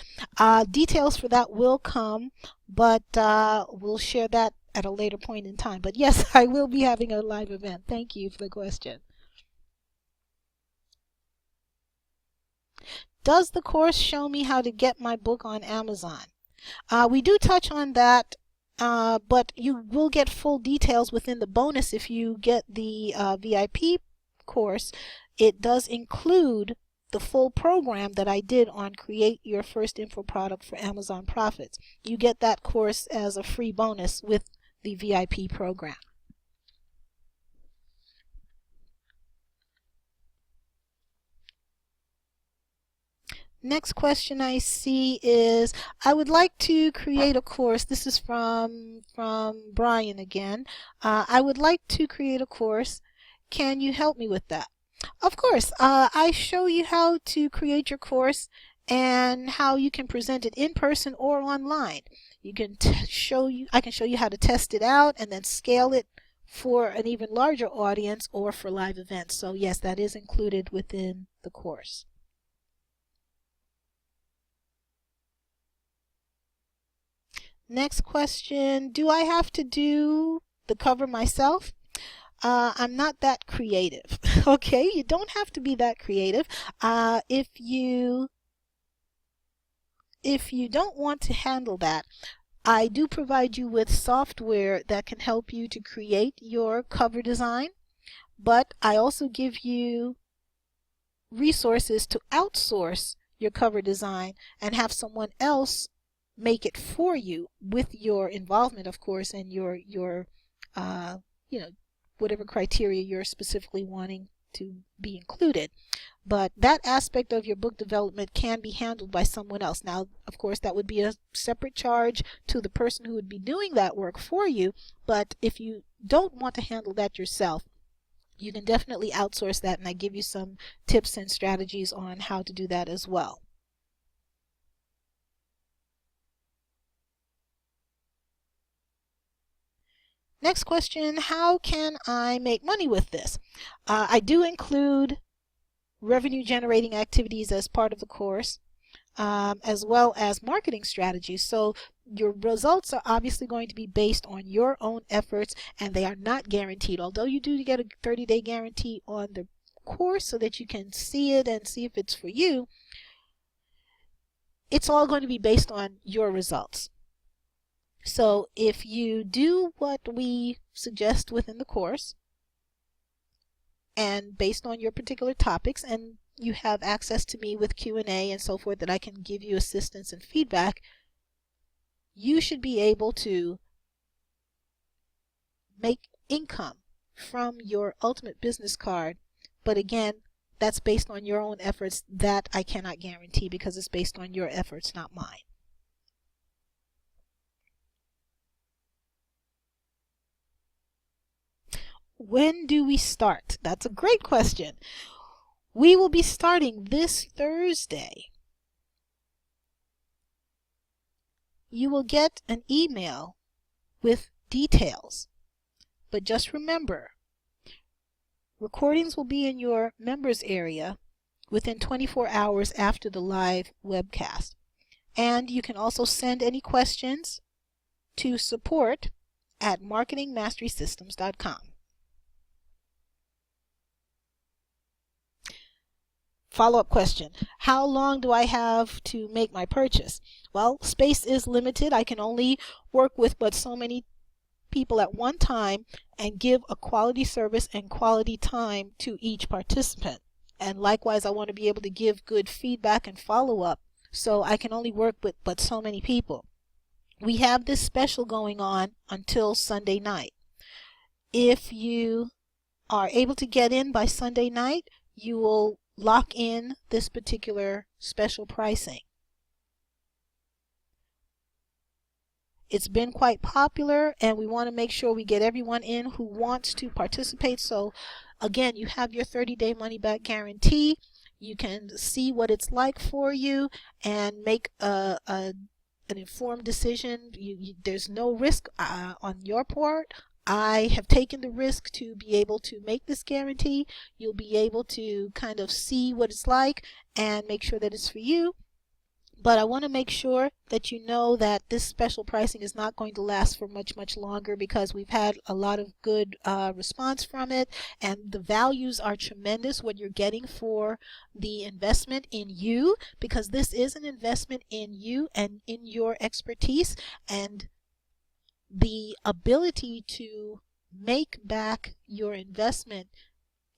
Details for that will come, but we'll share that at a later point in time. But yes, I will be having a live event. Thank you for the question. Does the course show me how to get my book on Amazon? We do touch on that, but you will get full details within the bonus if you get the VIP course. It does include the full program that I did on Create Your First Info Product for Amazon Profits. You get that course as a free bonus with the VIP program. Next question I see is, I would like to create a course. This is from Brian again. I would like to create a course. Can you help me with that? Of course. I show you how to create your course and how you can present it in person or online. You can I can show you how to test it out and then scale it for an even larger audience or for live events. So yes, that is included within the course. Next question, do I have to do the cover myself? I'm not that creative. Okay, you don't have to be that creative. If you don't want to handle that, I do provide you with software that can help you to create your cover design, but I also give you resources to outsource your cover design and have someone else make it for you with your involvement, of course, and your whatever criteria you're specifically wanting to be included. But that aspect of your book development can be handled by someone else. Now, of course, that would be a separate charge to the person who would be doing that work for you. But if you don't want to handle that yourself, you can definitely outsource that, and I give you some tips and strategies on how to do that as well. Next question, how can I make money with this? I do include revenue generating activities as part of the course, as well as marketing strategies. So your results are obviously going to be based on your own efforts, and they are not guaranteed. Although you do get a 30-day guarantee on the course so that you can see it and see if it's for you, it's all going to be based on your results. So if you do what we suggest within the course, and based on your particular topics, and you have access to me with Q&A and so forth that I can give you assistance and feedback, you should be able to make income from your ultimate business card. But again, that's based on your own efforts. That I cannot guarantee because it's based on your efforts, not mine. When do we start? That's a great question. We will be starting this Thursday. You will get an email with details. But just remember, recordings will be in your members area within 24 hours after the live webcast. And you can also send any questions to support@marketingmasterysystems.com. Follow-up question, how long do I have to make my purchase? Well, space is limited. I can only work with but so many people at one time and give a quality service and quality time to each participant. And likewise, I want to be able to give good feedback and follow-up, so I can only work with but so many people. We have this special going on until Sunday night. If you are able to get in by Sunday night, you will lock in this particular special pricing. It's been quite popular, and we want to make sure we get everyone in who wants to participate. So again, you have your 30-day money-back guarantee. You can see what it's like for you and make an informed decision. There's no risk on your part. I have taken the risk to be able to make this guarantee. You'll be able to kind of see what it's like and make sure that it's for you. But I want to make sure that you know that this special pricing is not going to last for much longer, because we've had a lot of good response from it, and the values are tremendous, what you're getting for the investment in you, because this is an investment in you and in your expertise, and the ability to make back your investment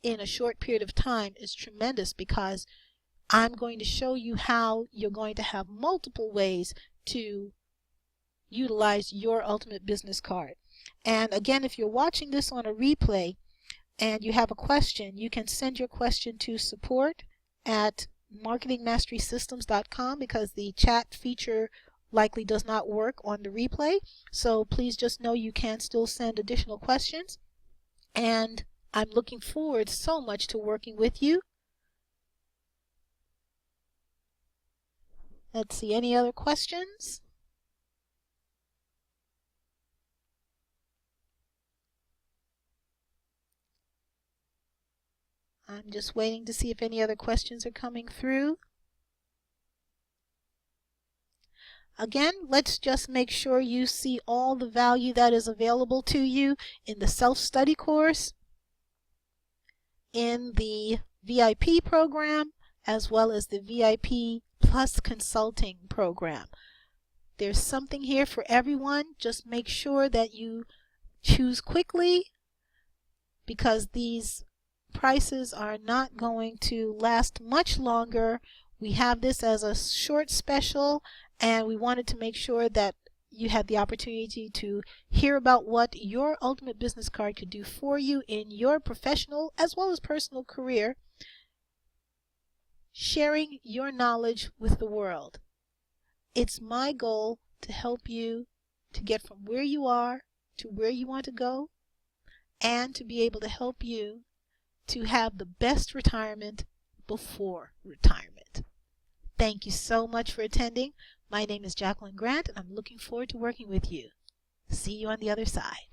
in a short period of time is tremendous, because I'm going to show you how you're going to have multiple ways to utilize your ultimate business card. And again, if you're watching this on a replay and you have a question, you can send your question to support@marketingmasterysystems.com, because the chat feature likely does not work on the replay. So please just know you can still send additional questions. And I'm looking forward so much to working with you. Let's see, any other questions? I'm just waiting to see if any other questions are coming through. Again, let's just make sure you see all the value that is available to you in the self-study course, in the VIP program, as well as the VIP Plus Consulting program. There's something here for everyone. Just make sure that you choose quickly, because these prices are not going to last much longer. We have this as a short special, and we wanted to make sure that you had the opportunity to hear about what your ultimate business card could do for you in your professional as well as personal career, sharing your knowledge with the world. It's my goal to help you to get from where you are to where you want to go, and to be able to help you to have the best retirement before retirement. Thank you so much for attending. My name is Jacqueline Grant, and I'm looking forward to working with you. See you on the other side.